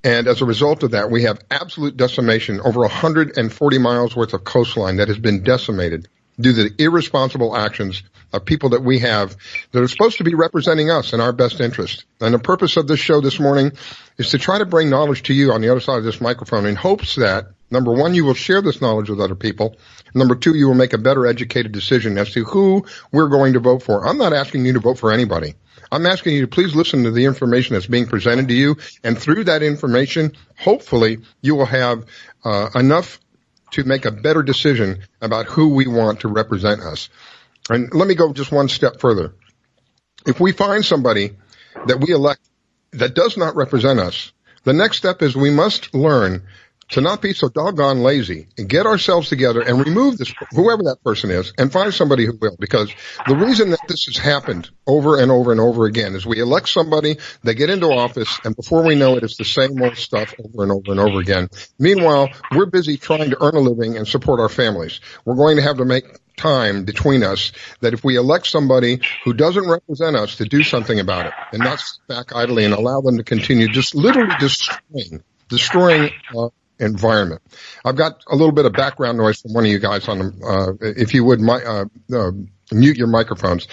And as a result of that, we have absolute decimation, over 140 miles worth of coastline that has been decimated due to the irresponsible actions of people that we have that are supposed to be representing us in our best interest. And the purpose of this show this morning is to try to bring knowledge to you on the other side of this microphone in hopes that, number one, you will share this knowledge with other people. Number two, you will make a better educated decision as to who we're going to vote for. I'm not asking you to vote for anybody. I'm asking you to please listen to the information that's being presented to you. And through that information, hopefully, you will have enough to make a better decision about who we want to represent us. And let me go just one step further. If we find somebody that we elect that does not represent us, the next step is we must learn to not be so doggone lazy and get ourselves together and remove this, whoever that person is, and find somebody who will. Because the reason that this has happened over and over and over again is we elect somebody, they get into office, and before we know it, it's the same old stuff over and over and over again. Meanwhile, we're busy trying to earn a living and support our families. We're going to have to make time between us that if we elect somebody who doesn't represent us to do something about it and not sit back idly and allow them to continue just literally destroying our environment. I've got a little bit of background noise from one of you guys on the, if you would, mute your microphones.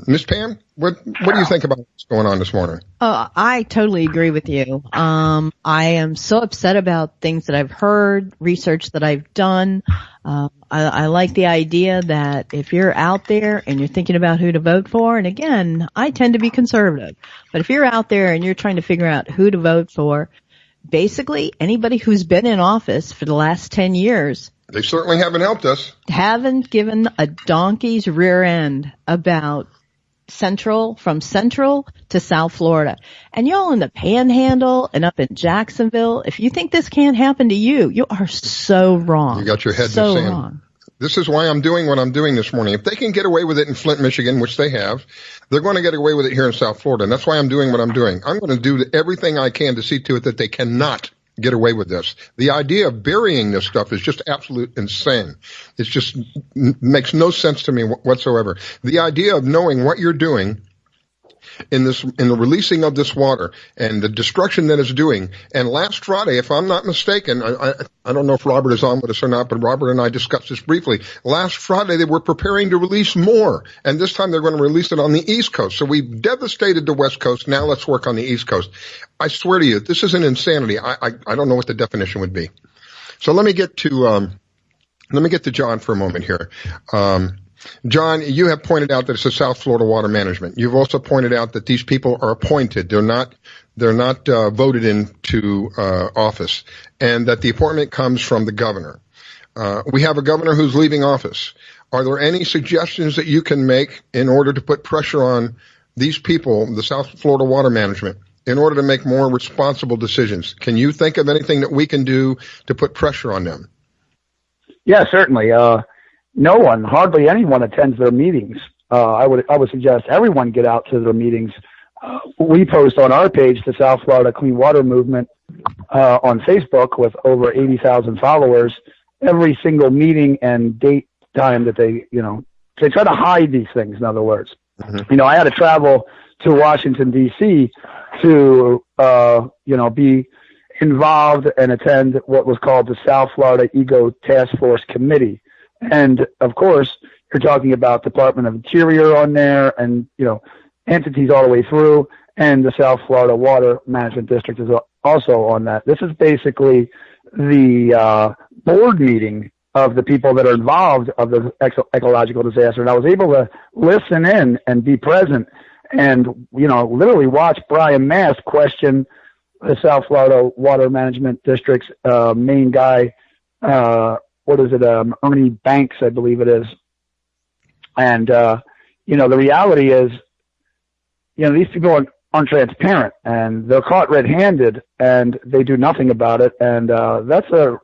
Miss Pam, what do you think about what's going on this morning? Oh, I totally agree with you. I am so upset about things that I've heard, research that I've done. I like the idea that if you're out there and you're thinking about who to vote for, and again, I tend to be conservative, but if you're out there and you're trying to figure out who to vote for, basically anybody who's been in office for the last 10 years, they certainly haven't helped us. Haven't given a donkey's rear end about from Central to South Florida. And y'all in the Panhandle and up in Jacksonville, if you think this can't happen to you, you are so wrong. You got your head in so the sand. Wrong. This is why I'm doing what I'm doing this morning. If they can get away with it in Flint, Michigan, which they have, they're going to get away with it here in South Florida. And that's why I'm doing what I'm doing. I'm going to do everything I can to see to it that they cannot get away with this. The idea of burying this stuff is just absolute insane. It just makes no sense to me whatsoever. The idea of knowing what you're doing in the releasing of this water and the destruction that it's doing. And last Friday, if I'm not mistaken, I don't know if Robert is on with us or not, but Robert and I discussed this briefly. Last Friday, they were preparing to release more, and this time they're going to release it on the East Coast. So we've devastated the West Coast. Now let's work on the East Coast. I swear to you, this is an insanity. I don't know what the definition would be. So let me get to John for a moment here. John, you have pointed out that it's the South Florida Water Management. You've also pointed out that these people are appointed. They're not voted into office, and that the appointment comes from the governor. We have a governor who's leaving office. Are there any suggestions that you can make in order to put pressure on these people, the South Florida Water Management, in order to make more responsible decisions? Can you think of anything that we can do to put pressure on them? Yeah, certainly. Hardly anyone attends their meetings. I would suggest everyone get out to their meetings. We post on our page, the South Florida Clean Water Movement, on Facebook with over 80,000 followers, every single meeting and date time that they try to hide these things, in other words. Mm-hmm. I had to travel to Washington, D.C. to, be involved and attend what was called the South Florida Eco Task Force Committee. And of course, you're talking about Department of Interior on there and, entities all the way through, and the South Florida Water Management District is also on that. This is basically the board meeting of the people that are involved of the ecological disaster. And I was able to listen in and be present and, literally watch Brian Mast question the South Florida Water Management District's main guy, Ernie Banks, I believe it is. And, the reality is, these people aren't transparent and they're caught red-handed and they do nothing about it. And, that's a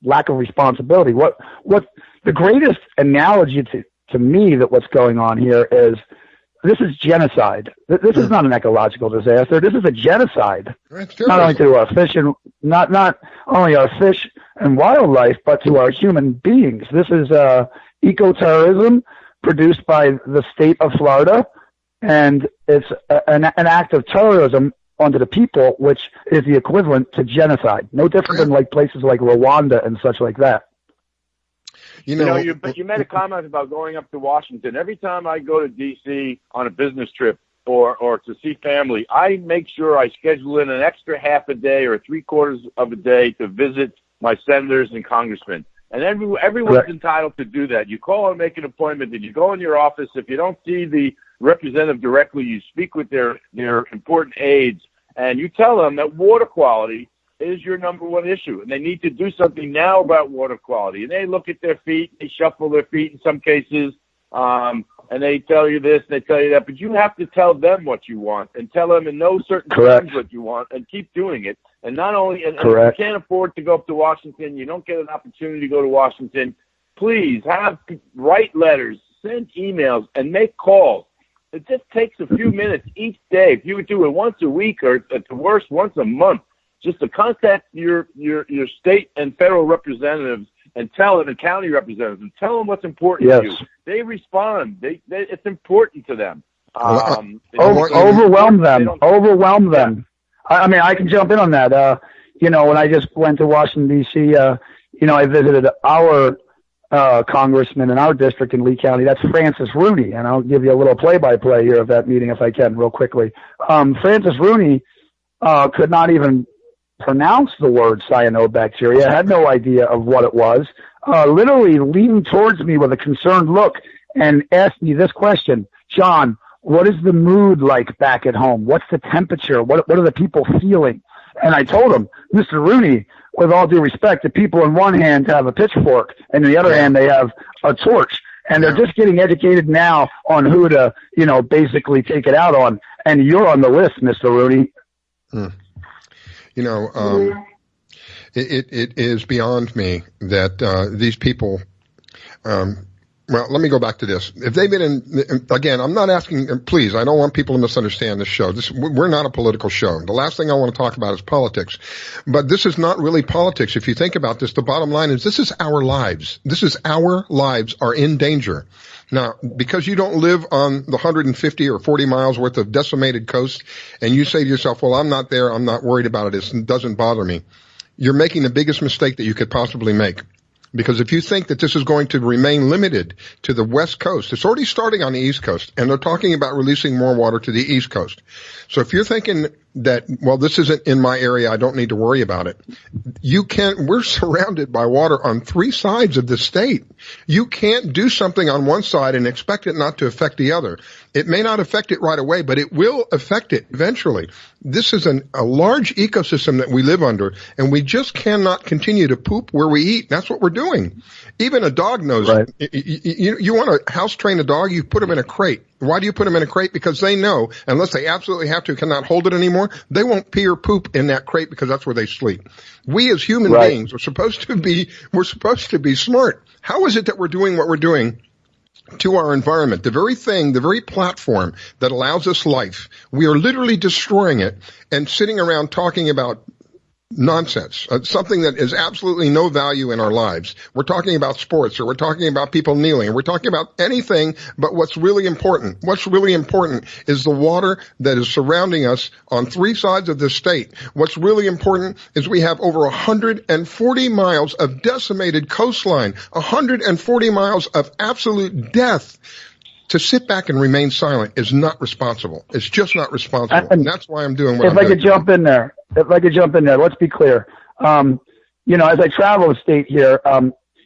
lack of responsibility. What the greatest analogy to me that what's going on here is this is genocide. This is not an ecological disaster. This is a genocide. Not only to our fish and not only our fish and wildlife, but to our human beings. This is eco-terrorism produced by the state of Florida, and it's an act of terrorism onto the people, which is the equivalent to genocide. No different than like places like Rwanda and such like that. You made a comment about going up to Washington. Every time I go to D.C. on a business trip or to see family, I make sure I schedule in an extra half a day or 3/4 of a day to visit my senators and congressmen. And everyone's entitled to do that. You call and make an appointment, and you go in your office. If you don't see the representative directly, you speak with their important aides, and you tell them that water quality is your number one issue, and they need to do something now about water quality. And they look at their feet, they shuffle their feet in some cases, and they tell you this, they tell you that, but you have to tell them what you want and tell them in no certain terms what you want and keep doing it. And not only, and if you can't afford to go up to Washington, you don't get an opportunity to go to Washington, please write letters, send emails, and make calls. It just takes a few minutes each day. If you would do it once a week or at the worst once a month, just to contact your state and federal representatives and tell them, and county representatives, and tell them what's important to you. They respond. It's important to them. Overwhelm them. I mean, I can jump in on that. When I just went to Washington, D.C., I visited our congressman in our district in Lee County. That's Francis Rooney, and I'll give you a little play-by-play here of that meeting if I can real quickly. Francis Rooney could not even pronounce the word cyanobacteria, had no idea of what it was, literally leaned towards me with a concerned look and asked me this question: John, what is the mood like back at home? What's the temperature? What are the people feeling? And I told him, Mr. Rooney, with all due respect, the people in one hand have a pitchfork, and in the other hand they have a torch. And they're just getting educated now on who to, basically take it out on. And you're on the list, Mr. Rooney. It is beyond me that these people well, let me go back to this. If they've been in, again, I'm not asking, please, I don't want people to misunderstand this show. We're not a political show. The last thing I want to talk about is politics. But this is not really politics. If you think about this, the bottom line is this is our lives. Our lives are in danger. Now, because you don't live on the 150 or 40 miles worth of decimated coast, and you say to yourself, well, I'm not there, I'm not worried about it, it doesn't bother me, you're making the biggest mistake that you could possibly make. Because if you think that this is going to remain limited to the West Coast, it's already starting on the East Coast, and they're talking about releasing more water to the East Coast. So if you're thinking that, well, this isn't in my area, I don't need to worry about it, we're surrounded by water on three sides of the state. You can't do something on one side and expect it not to affect the other. It may not affect it right away, but it will affect it eventually. This is a large ecosystem that we live under, and we just cannot continue to poop where we eat. That's what we're doing. Even a dog knows. Right. You want to house train a dog, you put them in a crate. Why do you put them in a crate? Because they know, unless they absolutely have to, cannot hold it anymore, they won't pee or poop in that crate because that's where they sleep. We as human beings are supposed to be smart. How is it that we're doing what we're doing to our environment? The very platform that allows us life, we are literally destroying it and sitting around talking about nonsense, something that is absolutely no value in our lives. We're talking about sports, or we're talking about people kneeling, or we're talking about anything but what's really important. What's really important is the water that is surrounding us on three sides of the state. What's really important is we have over 140 miles of decimated coastline, 140 miles of absolute death. To sit back and remain silent is not responsible. It's just not responsible. And that's why I'm doing what I'm doing. If I could jump in there, let's be clear. As I travel the state here,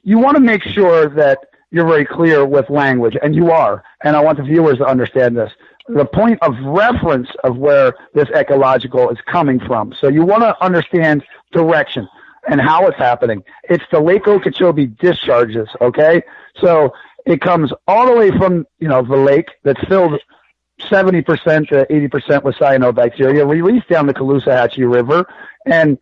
you want to make sure that you're very clear with language, and you are. And I want the viewers to understand this. The point of reference of where this ecological is coming from. So you want to understand direction and how it's happening. It's the Lake Okeechobee discharges, okay? So it comes all the way from, the lake that's filled 70% to 80% with cyanobacteria, released down the Caloosahatchee River, and,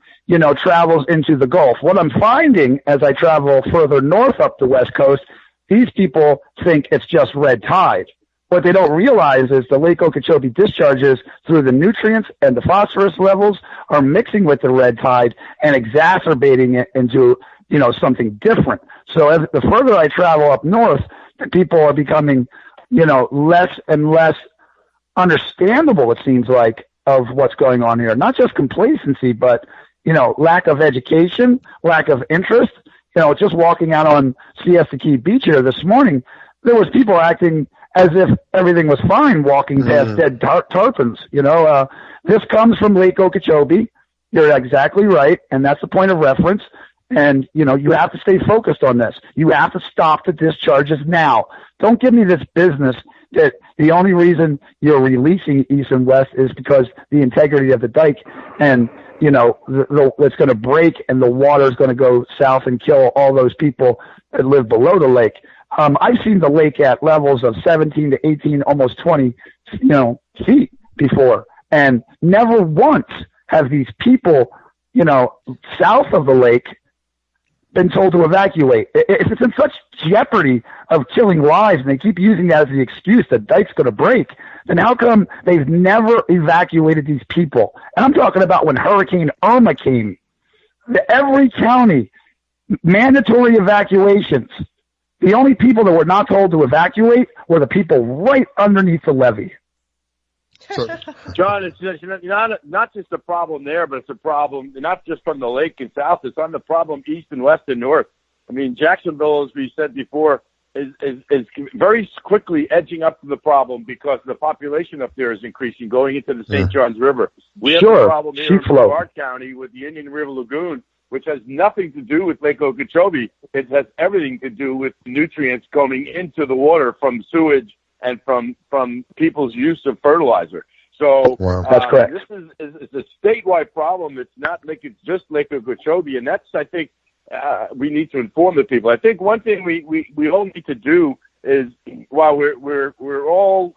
travels into the Gulf. What I'm finding as I travel further north up the West Coast, these people think it's just red tide. What they don't realize is the Lake Okeechobee discharges through the nutrients and the phosphorus levels are mixing with the red tide and exacerbating it into, something different. So as the further I travel up north, the people are becoming, less and less understandable, it seems like, of what's going on here. Not just complacency, but, lack of education, lack of interest. Just walking out on Siesta Key Beach here this morning, there was people acting as if everything was fine walking past dead tarpons. This comes from Lake Okeechobee. You're exactly right, and that's the point of reference. And, you have to stay focused on this. You have to stop the discharges now. Don't give me this business that the only reason you're releasing east and west is because the integrity of the dike and, it's going to break and the water is going to go south and kill all those people that live below the lake. I've seen the lake at levels of 17 to 18, almost 20, feet before. And never once have these people, south of the lake been told to evacuate. If it's in such jeopardy of killing lives and they keep using that as the excuse that dike's going to break, then how come they've never evacuated these people? And I'm talking about when Hurricane Irma came. Every county mandatory evacuations. The only people that were not told to evacuate were the people right underneath the levee. So, John, it's just, not just a problem there, but it's a problem not just from the lake and south. It's on the problem east and west and north. I mean, Jacksonville, as we said before, is very quickly edging up to the problem because the population up there is increasing, going into the St. Johns River. We have a problem here in Brevard County with the Indian River Lagoon, which has nothing to do with Lake Okeechobee. It has everything to do with nutrients coming into the water from sewage and from people's use of fertilizer. So that's correct. This is a statewide problem. It's not like it's just Lake Okeechobee, and that's, I think, we need to inform the people. I think one thing we all need to do is, while we're all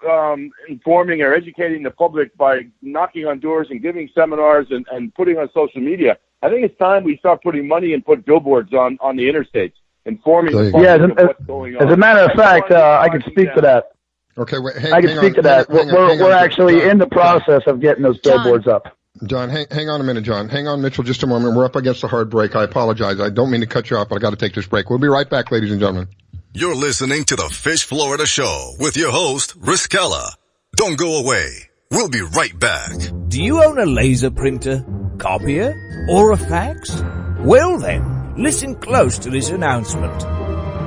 informing or educating the public by knocking on doors and giving seminars and putting on social media, I think it's time we start putting money and put billboards on the interstates, informing the public of what's going on. As a matter of fact, I can speak to that. Okay, I can speak to that. We're actually in the process of getting those billboards up. John, hang on a minute, John. Hang on, Mitchell, just a moment. We're up against a hard break. I apologize. I don't mean to cut you off, but I got to take this break. We'll be right back, ladies and gentlemen. You're listening to the Fish Florida Show with your host, Riskella. Don't go away. We'll be right back. Do you own a laser printer, copier, or a fax? Well then, listen close to this announcement.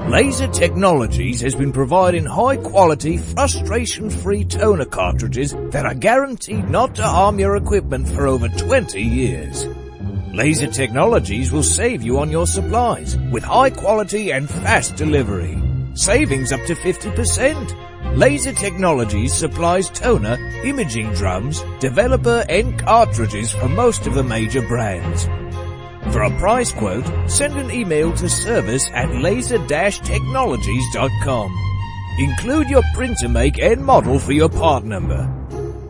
Laser Technologies has been providing high-quality, frustration-free toner cartridges that are guaranteed not to harm your equipment for over 20 years. Laser Technologies will save you on your supplies with high-quality and fast delivery. Savings up to 50%. Laser Technologies supplies toner, imaging drums, developer and cartridges for most of the major brands. For a price quote, send an email to service@laser-technologies.com. Include your printer make and model for your part number.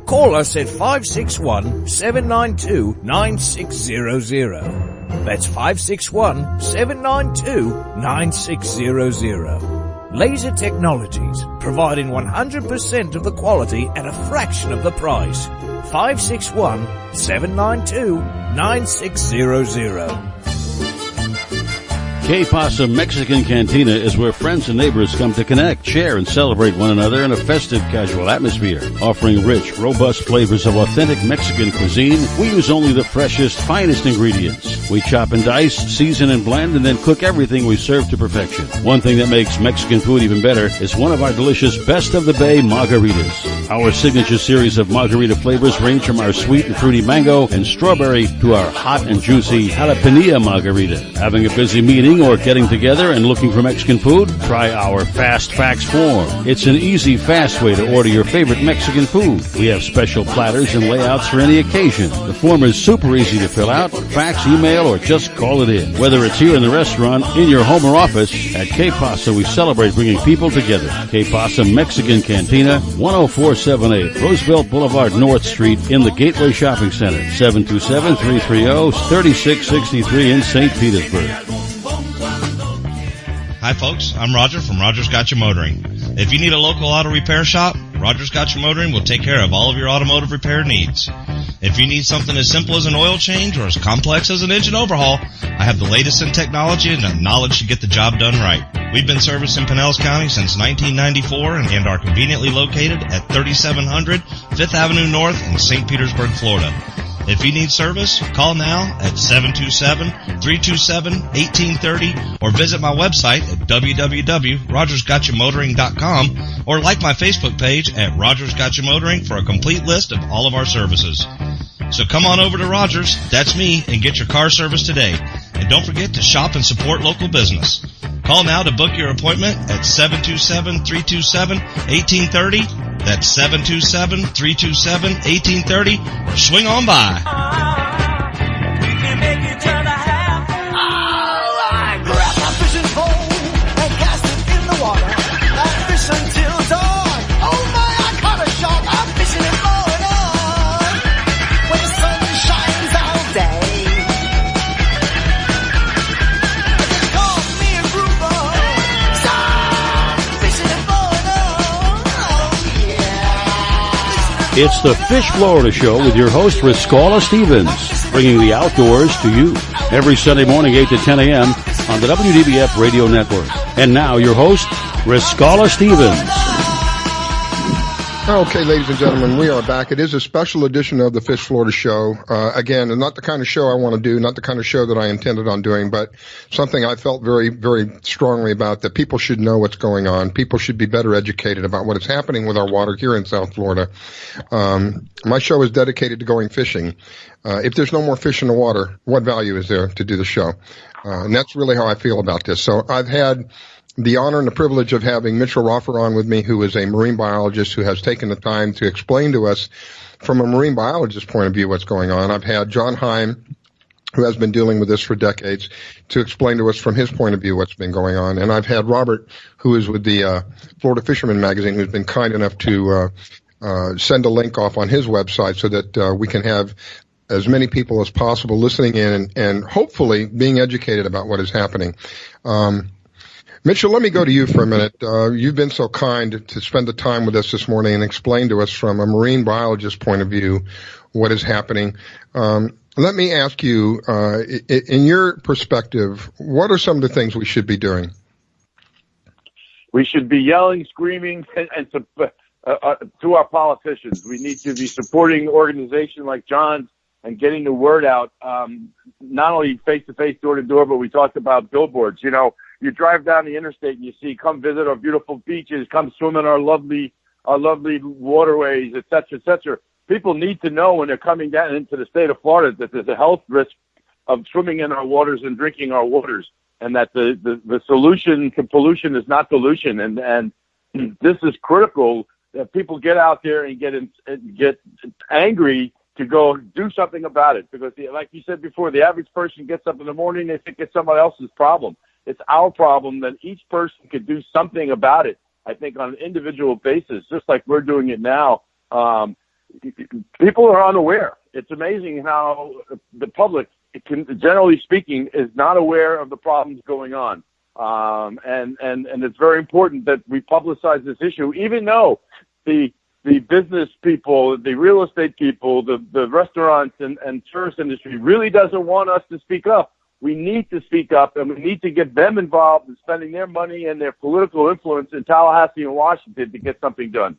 Call us at 561-792-9600. That's 561-792-9600. Laser Technologies, providing 100% of the quality at a fraction of the price. 561-792-9600. Que Pasa Mexican Cantina is where friends and neighbors come to connect, share, and celebrate one another in a festive, casual atmosphere. Offering rich, robust flavors of authentic Mexican cuisine, we use only the freshest, finest ingredients. We chop and dice, season and blend, and then cook everything we serve to perfection. One thing that makes Mexican food even better is one of our delicious Best of the Bay margaritas. Our signature series of margarita flavors range from our sweet and fruity mango and strawberry to our hot and juicy jalapeno margarita. Having a busy meeting or getting together and looking for Mexican food? Try our Fast Fax form. It's an easy, fast way to order your favorite Mexican food. We have special platters and layouts for any occasion. The form is super easy to fill out, fax, email, or just call it in. Whether it's here in the restaurant, in your home or office, at Que Pasa we celebrate bringing people together. Que Pasa Mexican Cantina, 10478 Roosevelt Boulevard North Street in the Gateway Shopping Center, 727-330-3663 in St. Petersburg. Hi folks, I'm Roger from Rogers Gotcha Motoring. If you need a local auto repair shop, Rogers Gotcha Motoring will take care of all of your automotive repair needs. If you need something as simple as an oil change or as complex as an engine overhaul, I have the latest in technology and the knowledge to get the job done right. We've been servicing Pinellas County since 1994 and are conveniently located at 3700 5th Avenue North in St. Petersburg, Florida. If you need service, call now at 727-327-1830 or visit my website at www.rogersgotchamotoring.com or like my Facebook page at Rogers Gotcha Motoring for a complete list of all of our services. So come on over to Rogers, that's me, and get your car service today. And don't forget to shop and support local business. Call now to book your appointment at 727-327-1830. That's 727-327-1830. Or swing on by. We can make it turn a half. I grab my fishing pole and cast it in the water. I fish until dawn. Oh my, I caught a shark. I'm fishing it on. When the sun shines all day. They call me a grouper. So fishing it on. It's the Fish Florida Show with your host, Riskella Stevens, bringing the outdoors to you. every Sunday morning, 8 to 10 a.m. on the WDBF Radio Network. And now your host, Riscala Stevens. Okay, ladies and gentlemen, we are back. It is a special edition of the Fish Florida Show. Again, not the kind of show I want to do, not the kind of show that I intended on doing, but something I felt very, very strongly about, that people should know what's going on. People should be better educated about what is happening with our water here in South Florida. My show is dedicated to going fishing. If there's no more fish in the water, what value is there to do the show? And that's really how I feel about this. So I've had the honor and the privilege of having Mitchell Roffer on with me, who is a marine biologist who has taken the time to explain to us from a marine biologist point of view what's going on. I've had John Heim, who has been dealing with this for decades, to explain to us from his point of view what's been going on. And I've had Robert, who is with the Florida Fisherman Magazine, who's been kind enough to send a link off on his website so that we can have as many people as possible listening in and hopefully being educated about what is happening. Mitchell, let me go to you for a minute. You've been so kind to spend the time with us this morning and explain to us from a marine biologist point of view what is happening. Let me ask you, in your perspective, what are some of the things we should be doing? We should be yelling, screaming, and to our politicians. We need to be supporting organizations like John's and getting the word out, not only face-to-face, door-to-door, but we talked about billboards. You know, you drive down the interstate and you see, come visit our beautiful beaches, come swim in our lovely waterways, et cetera, et cetera. People need to know when they're coming down into the state of Florida that there's a health risk of swimming in our waters and drinking our waters, and that the solution to pollution is not dilution. And this is critical that people get out there and get angry to go do something about it. Because like you said before, the average person gets up in the morning, they think it's somebody else's problem. It's our problem, that each person could do something about it, I think, on an individual basis, just like we're doing it now. People are unaware. It's amazing how the public, generally speaking, is not aware of the problems going on. And it's very important that we publicize this issue, even though the business people, the real estate people, the restaurants and tourist industry really doesn't want us to speak up. We need to speak up, and we need to get them involved in spending their money and their political influence in Tallahassee and Washington to get something done.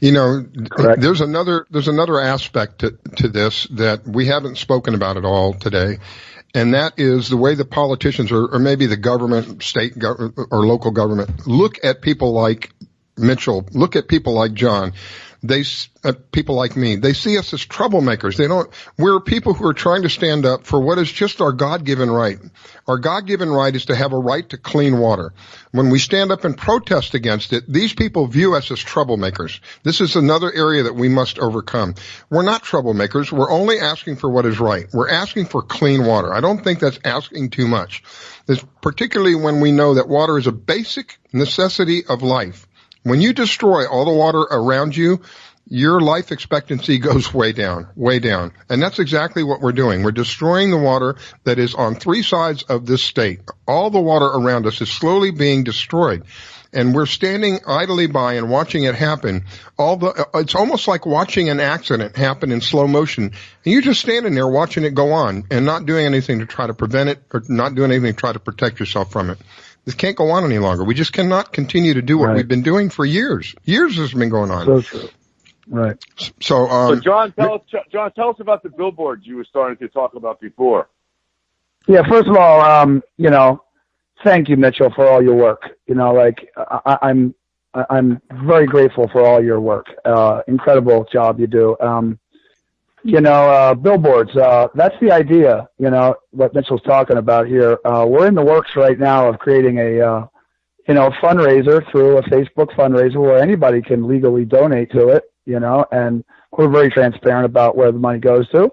You know, correct. There's another aspect to this that we haven't spoken about at all today, and that is the way the politicians or maybe the government, state government or local government look at people like Mitchell, look at people like John. People like me, they see us as troublemakers. We're people who are trying to stand up for what is just our God-given right. Our God-given right is to have a right to clean water. When we stand up and protest against it, these people view us as troublemakers. This is another area that we must overcome. We're not troublemakers. We're only asking for what is right. We're asking for clean water. I don't think that's asking too much. Particularly when we know that water is a basic necessity of life. When you destroy all the water around you, your life expectancy goes way down, way down. And that's exactly what we're doing. We're destroying the water that is on three sides of this state. All the water around us is slowly being destroyed. And we're standing idly by and watching it happen. It's almost like watching an accident happen in slow motion. And you're just standing there watching it go on and not doing anything to try to prevent it or not doing anything to try to protect yourself from it. This can't go on any longer. We just cannot continue to do what we've been doing for years. Years has been going on. So true. Right. So John, tell us about the billboards you were starting to talk about before. Yeah, first of all, thank you, Mitchell, for all your work. I'm very grateful for all your work. Incredible job you do. Billboards, that's the idea, what Mitchell's talking about here. We're in the works right now of creating a fundraiser through a Facebook fundraiser where anybody can legally donate to it, and we're very transparent about where the money goes to.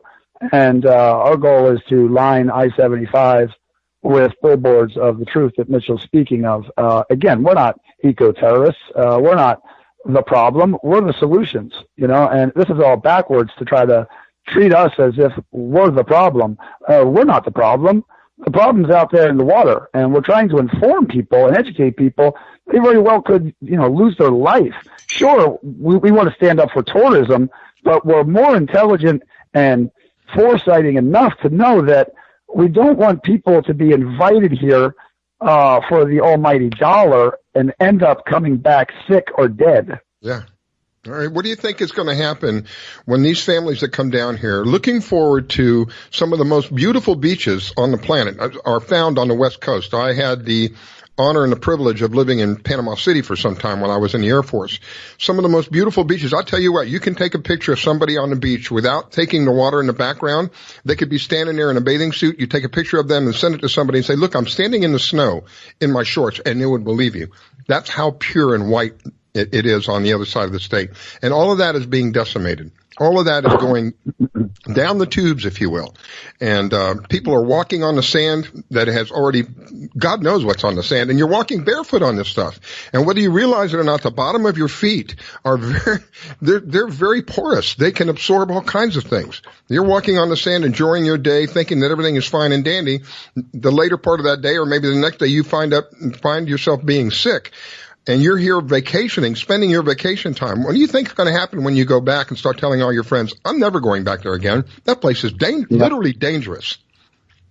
And our goal is to line I-75 with billboards of the truth that Mitchell's speaking of. Again, we're not eco-terrorists. We're not the problem. We're the solutions, and this is all backwards to try to treat us as if we're the problem. We're not the problem. The problem's out there in the water, and we're trying to inform people and educate people. They very well could, lose their life. Sure, we want to stand up for tourism, but we're more intelligent and foresighting enough to know that we don't want people to be invited here for the almighty dollar and end up coming back sick or dead. Yeah. All right. What do you think is going to happen when these families that come down here, looking forward to some of the most beautiful beaches on the planet, are found on the West Coast? I had the honor and the privilege of living in Panama City for some time when I was in the Air Force. Some of the most beautiful beaches. I'll tell you what, you can take a picture of somebody on the beach without taking the water in the background. They could be standing there in a bathing suit. You take a picture of them and send it to somebody and say, look, I'm standing in the snow in my shorts, and they would believe you. That's how pure and white it is on the other side of the state. And all of that is being decimated. All of that is going down the tubes, if you will. And people are walking on the sand that has already, God knows what's on the sand, and you're walking barefoot on this stuff. And whether you realize it or not, the bottom of your feet are they're very porous. They can absorb all kinds of things. You're walking on the sand, enjoying your day, thinking that everything is fine and dandy. The later part of that day, or maybe the next day, you find yourself being sick. And you're here vacationing, spending your vacation time. What do you think is going to happen when you go back and start telling all your friends, I'm never going back there again? That place is literally dangerous.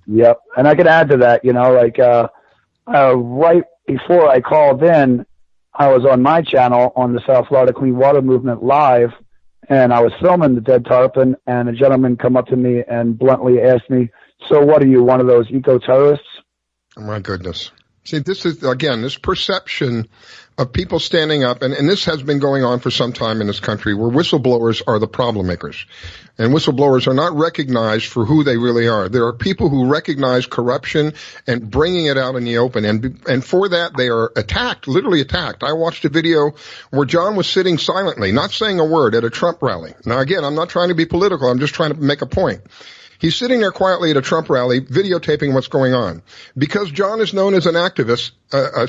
Yep. And I could add to that, right before I called in, I was on my channel on the South Florida Clean Water Movement live, and I was filming the dead tarpon, and a gentleman come up to me and bluntly asked me, so what are you, one of those eco-terrorists? Oh, my goodness. See, this is, again, this perception of people standing up, and this has been going on for some time in this country, where whistleblowers are the problem makers. And whistleblowers are not recognized for who they really are. There are people who recognize corruption and bringing it out in the open, and for that they are attacked, literally attacked. I watched a video where John was sitting silently, not saying a word, at a Trump rally. Now, again, I'm not trying to be political. I'm just trying to make a point. He's sitting there quietly at a Trump rally, videotaping what's going on. Because John is known as an activist,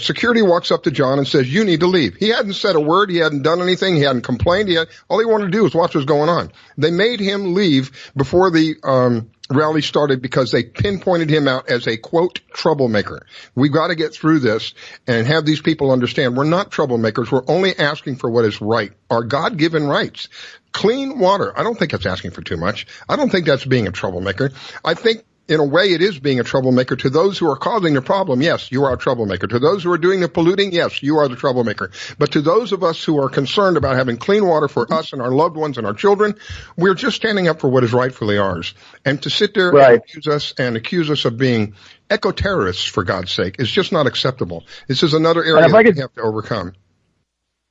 security walks up to John and says, you need to leave. He hadn't said a word. He hadn't done anything. He hadn't complained. All he wanted to do was watch what's going on. They made him leave before the rally started because they pinpointed him out as a, quote, troublemaker. We've got to get through this and have these people understand we're not troublemakers. We're only asking for what is right, our God-given rights. Clean water. I don't think that's asking for too much. I don't think that's being a troublemaker. I think, in a way, it is being a troublemaker. To those who are causing the problem, yes, you are a troublemaker. To those who are doing the polluting, yes, you are the troublemaker. But to those of us who are concerned about having clean water for us and our loved ones and our children, we're just standing up for what is rightfully ours. And to sit there and accuse us of being eco-terrorists, for God's sake, is just not acceptable. This is another area that we have to overcome.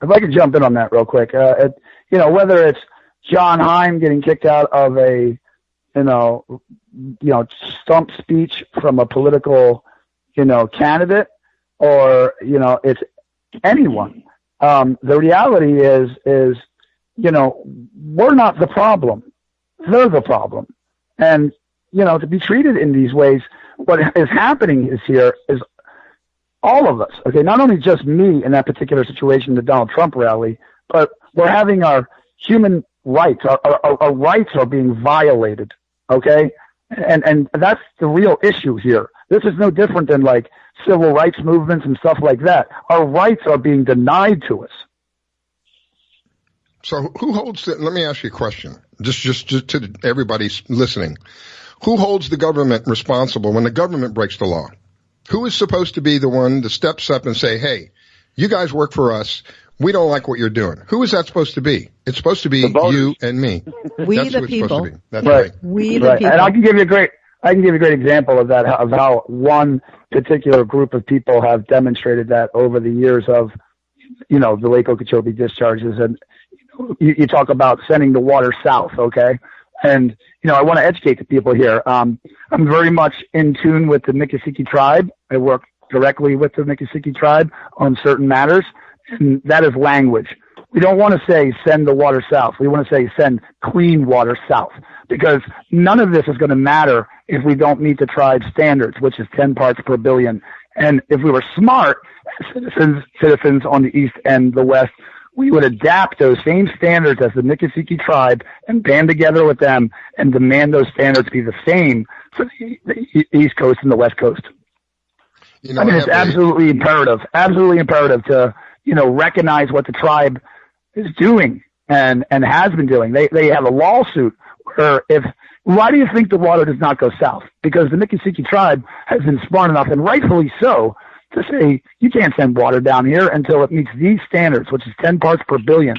If I could jump in on that real quick, whether it's John Heim getting kicked out of a, stump speech from a political, candidate, or, it's anyone. The reality is, we're not the problem. They're the problem. And, to be treated in these ways, what is happening is all of us, okay, not only just me in that particular situation, the Donald Trump rally, but we're having our human rights, our rights are being violated, okay? And that's the real issue here. This is no different than like civil rights movements and stuff like that. Our rights are being denied to us. So who holds let me ask you a question, just to everybody listening. Who holds the government responsible when the government breaks the law? Who is supposed to be the one that steps up and say, hey, you guys work for us. We don't like what you're doing. Who is that supposed to be? It's supposed to be you and me. We the people. That's right. We the people. And I can give you a great example of that, of how one particular group of people have demonstrated that over the years of, the Lake Okeechobee discharges. And you talk about sending the water south, okay? And, I want to educate the people here. I'm very much in tune with the Miccosukee tribe. I work directly with the Miccosukee tribe on certain matters. And that is language. We don't want to say send the water south. We want to say send clean water south, because none of this is going to matter if we don't meet the tribe standards, which is 10 parts per billion. And if we were smart citizens on the east and the west, we would adapt those same standards as the Miccosukee tribe and band together with them and demand those standards be the same for the East Coast and the West Coast. It's absolutely imperative to, recognize what the tribe is doing and has been doing. They have a lawsuit where if Why do you think the water does not go south? Because the Miccosukee tribe has been smart enough, and rightfully so, to say you can't send water down here until it meets these standards, which is 10 parts per billion.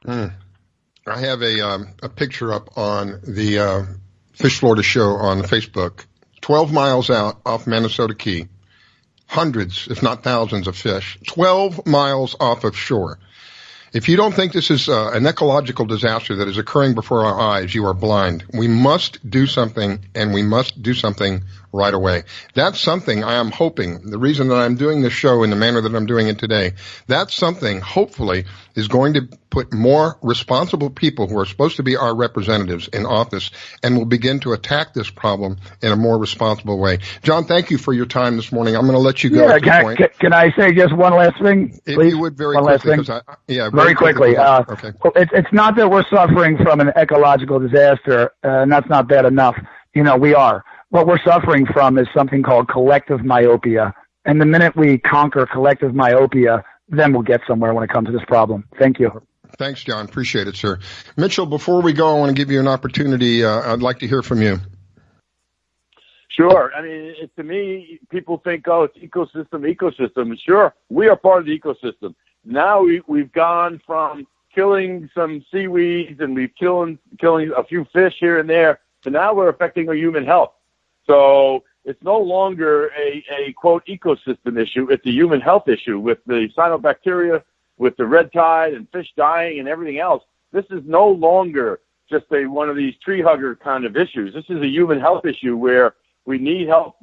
I have a picture up on the Fish Florida show on Facebook. 12 miles out off Minnesota Key, hundreds, if not thousands of fish, 12 miles off of shore. If you don't think this is an ecological disaster that is occurring before our eyes, you are blind. We must do something, and we must do something right away. That's something I am hoping, the reason that I'm doing this show in the manner that I'm doing it today, that's something hopefully is going to put more responsible people who are supposed to be our representatives in office and will begin to attack this problem in a more responsible way. John, thank you for your time this morning. I'm going to let you go at this point. Can I say just one last thing, please? If you would very quickly. Very quickly. Okay. It's not that we're suffering from an ecological disaster, and that's not bad enough. We are. What we're suffering from is something called collective myopia. And the minute we conquer collective myopia, then we'll get somewhere when it comes to this problem. Thank you. Thanks, John. Appreciate it, sir. Mitchell, before we go, I want to give you an opportunity. I'd like to hear from you. Sure. I mean, to me, people think, it's ecosystem. Sure, we are part of the ecosystem. Now we've gone from killing some seaweeds and we've killing a few fish here and there, to now we're affecting our human health. So it's no longer a quote ecosystem issue. It's a human health issue with the cyanobacteria, with the red tide and fish dying and everything else. This is no longer just one of these tree hugger kind of issues. This is a human health issue where we need help,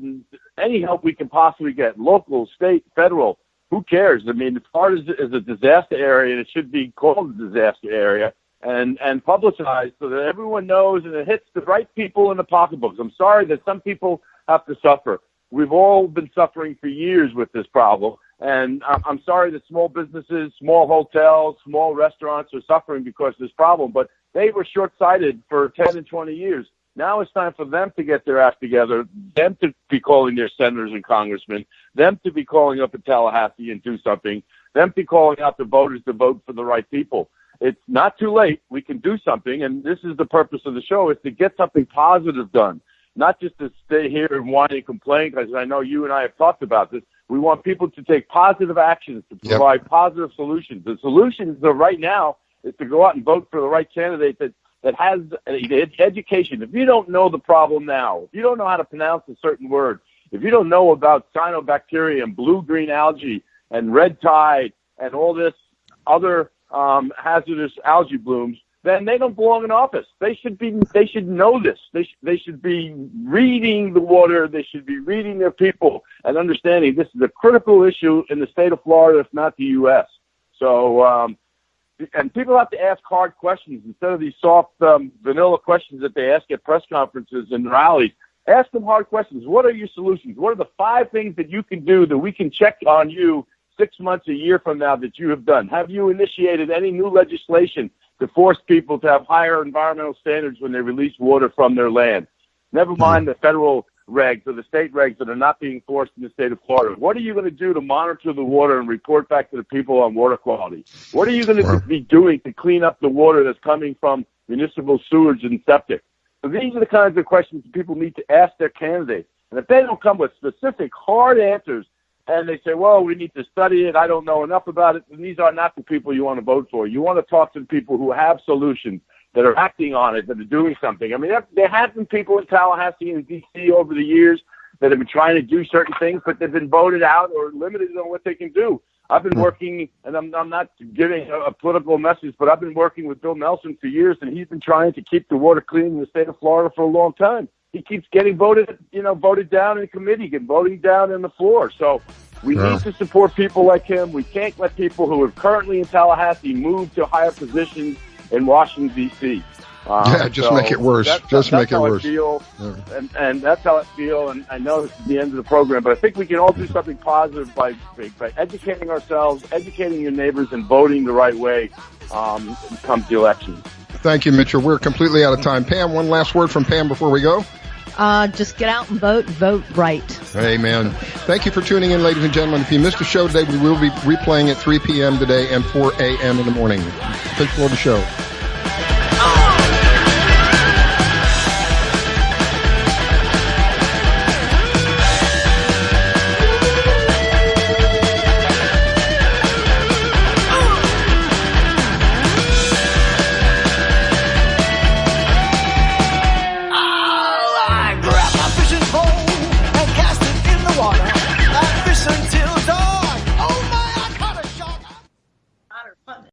any help we can possibly get, local, state, federal. Who cares? I mean, Florida is a disaster area, and it should be called a disaster area and publicized so that everyone knows and it hits the right people in the pocketbooks. I'm sorry that some people have to suffer. We've all been suffering for years with this problem, and I'm sorry that small businesses, small hotels, small restaurants are suffering because of this problem, but they were short-sighted for 10 and 20 years. Now it's time for them to get their act together, them to be calling their senators and congressmen, them to be calling up in Tallahassee and do something, them to be calling out the voters to vote for the right people. It's not too late. We can do something, and this is the purpose of the show, is to get something positive done, not just to stay here and whine and complain, because I know you and I have talked about this. We want people to take positive actions, to provide positive solutions. The solutions right now is to go out and vote for the right candidate that has education. If you don't know the problem now, if you don't know how to pronounce a certain word, if you don't know about cyanobacteria and blue-green algae and red tide and all this other hazardous algae blooms, then they don't belong in office. They should know this. They should be reading the water. They should be reading their people and understanding this is a critical issue in the state of Florida, if not the U.S. So, and people have to ask hard questions instead of these soft, vanilla questions that they ask at press conferences and rallies. Ask them hard questions. What are your solutions? What are the 5 things that you can do that we can check on you 6 months, a year from now that you have done? Have you initiated any new legislation to force people to have higher environmental standards when they release water from their land? Never mind the federal regs or the state regs that are not being forced in the state of Florida. What are you going to do to monitor the water and report back to the people on water quality? What are you going to be doing to clean up the water that's coming from municipal sewage and septic? So these are the kinds of questions that people need to ask their candidates. And if they don't come with specific, hard answers, and they say, well, we need to study it, I don't know enough about it, then these are not the people you want to vote for. You want to talk to the people who have solutions, that are acting on it, that are doing something. I mean, there have been people in Tallahassee and D.C. over the years that have been trying to do certain things, but they've been voted out or limited on what they can do. I've been working, and I'm not giving a political message, but I've been working with Bill Nelson for years, and he's been trying to keep the water clean in the state of Florida for a long time. He keeps getting voted down in committee, getting voted down on the floor. So we need to support people like him. We can't let people who are currently in Tallahassee move to higher positions in Washington, D.C. Make it worse. Just make it worse. And that's how I feel. And I know this is the end of the program, but I think we can all do something positive by educating ourselves, educating your neighbors, and voting the right way come the elections. Thank you, Mitchell. We're completely out of time. Pam, one last word from Pam before we go. Just get out and vote right. Amen. Thank you for tuning in, ladies and gentlemen. If you missed the show today, we will be replaying at 3 p.m. today and 4 a.m. in the morning. Fish Florida Show.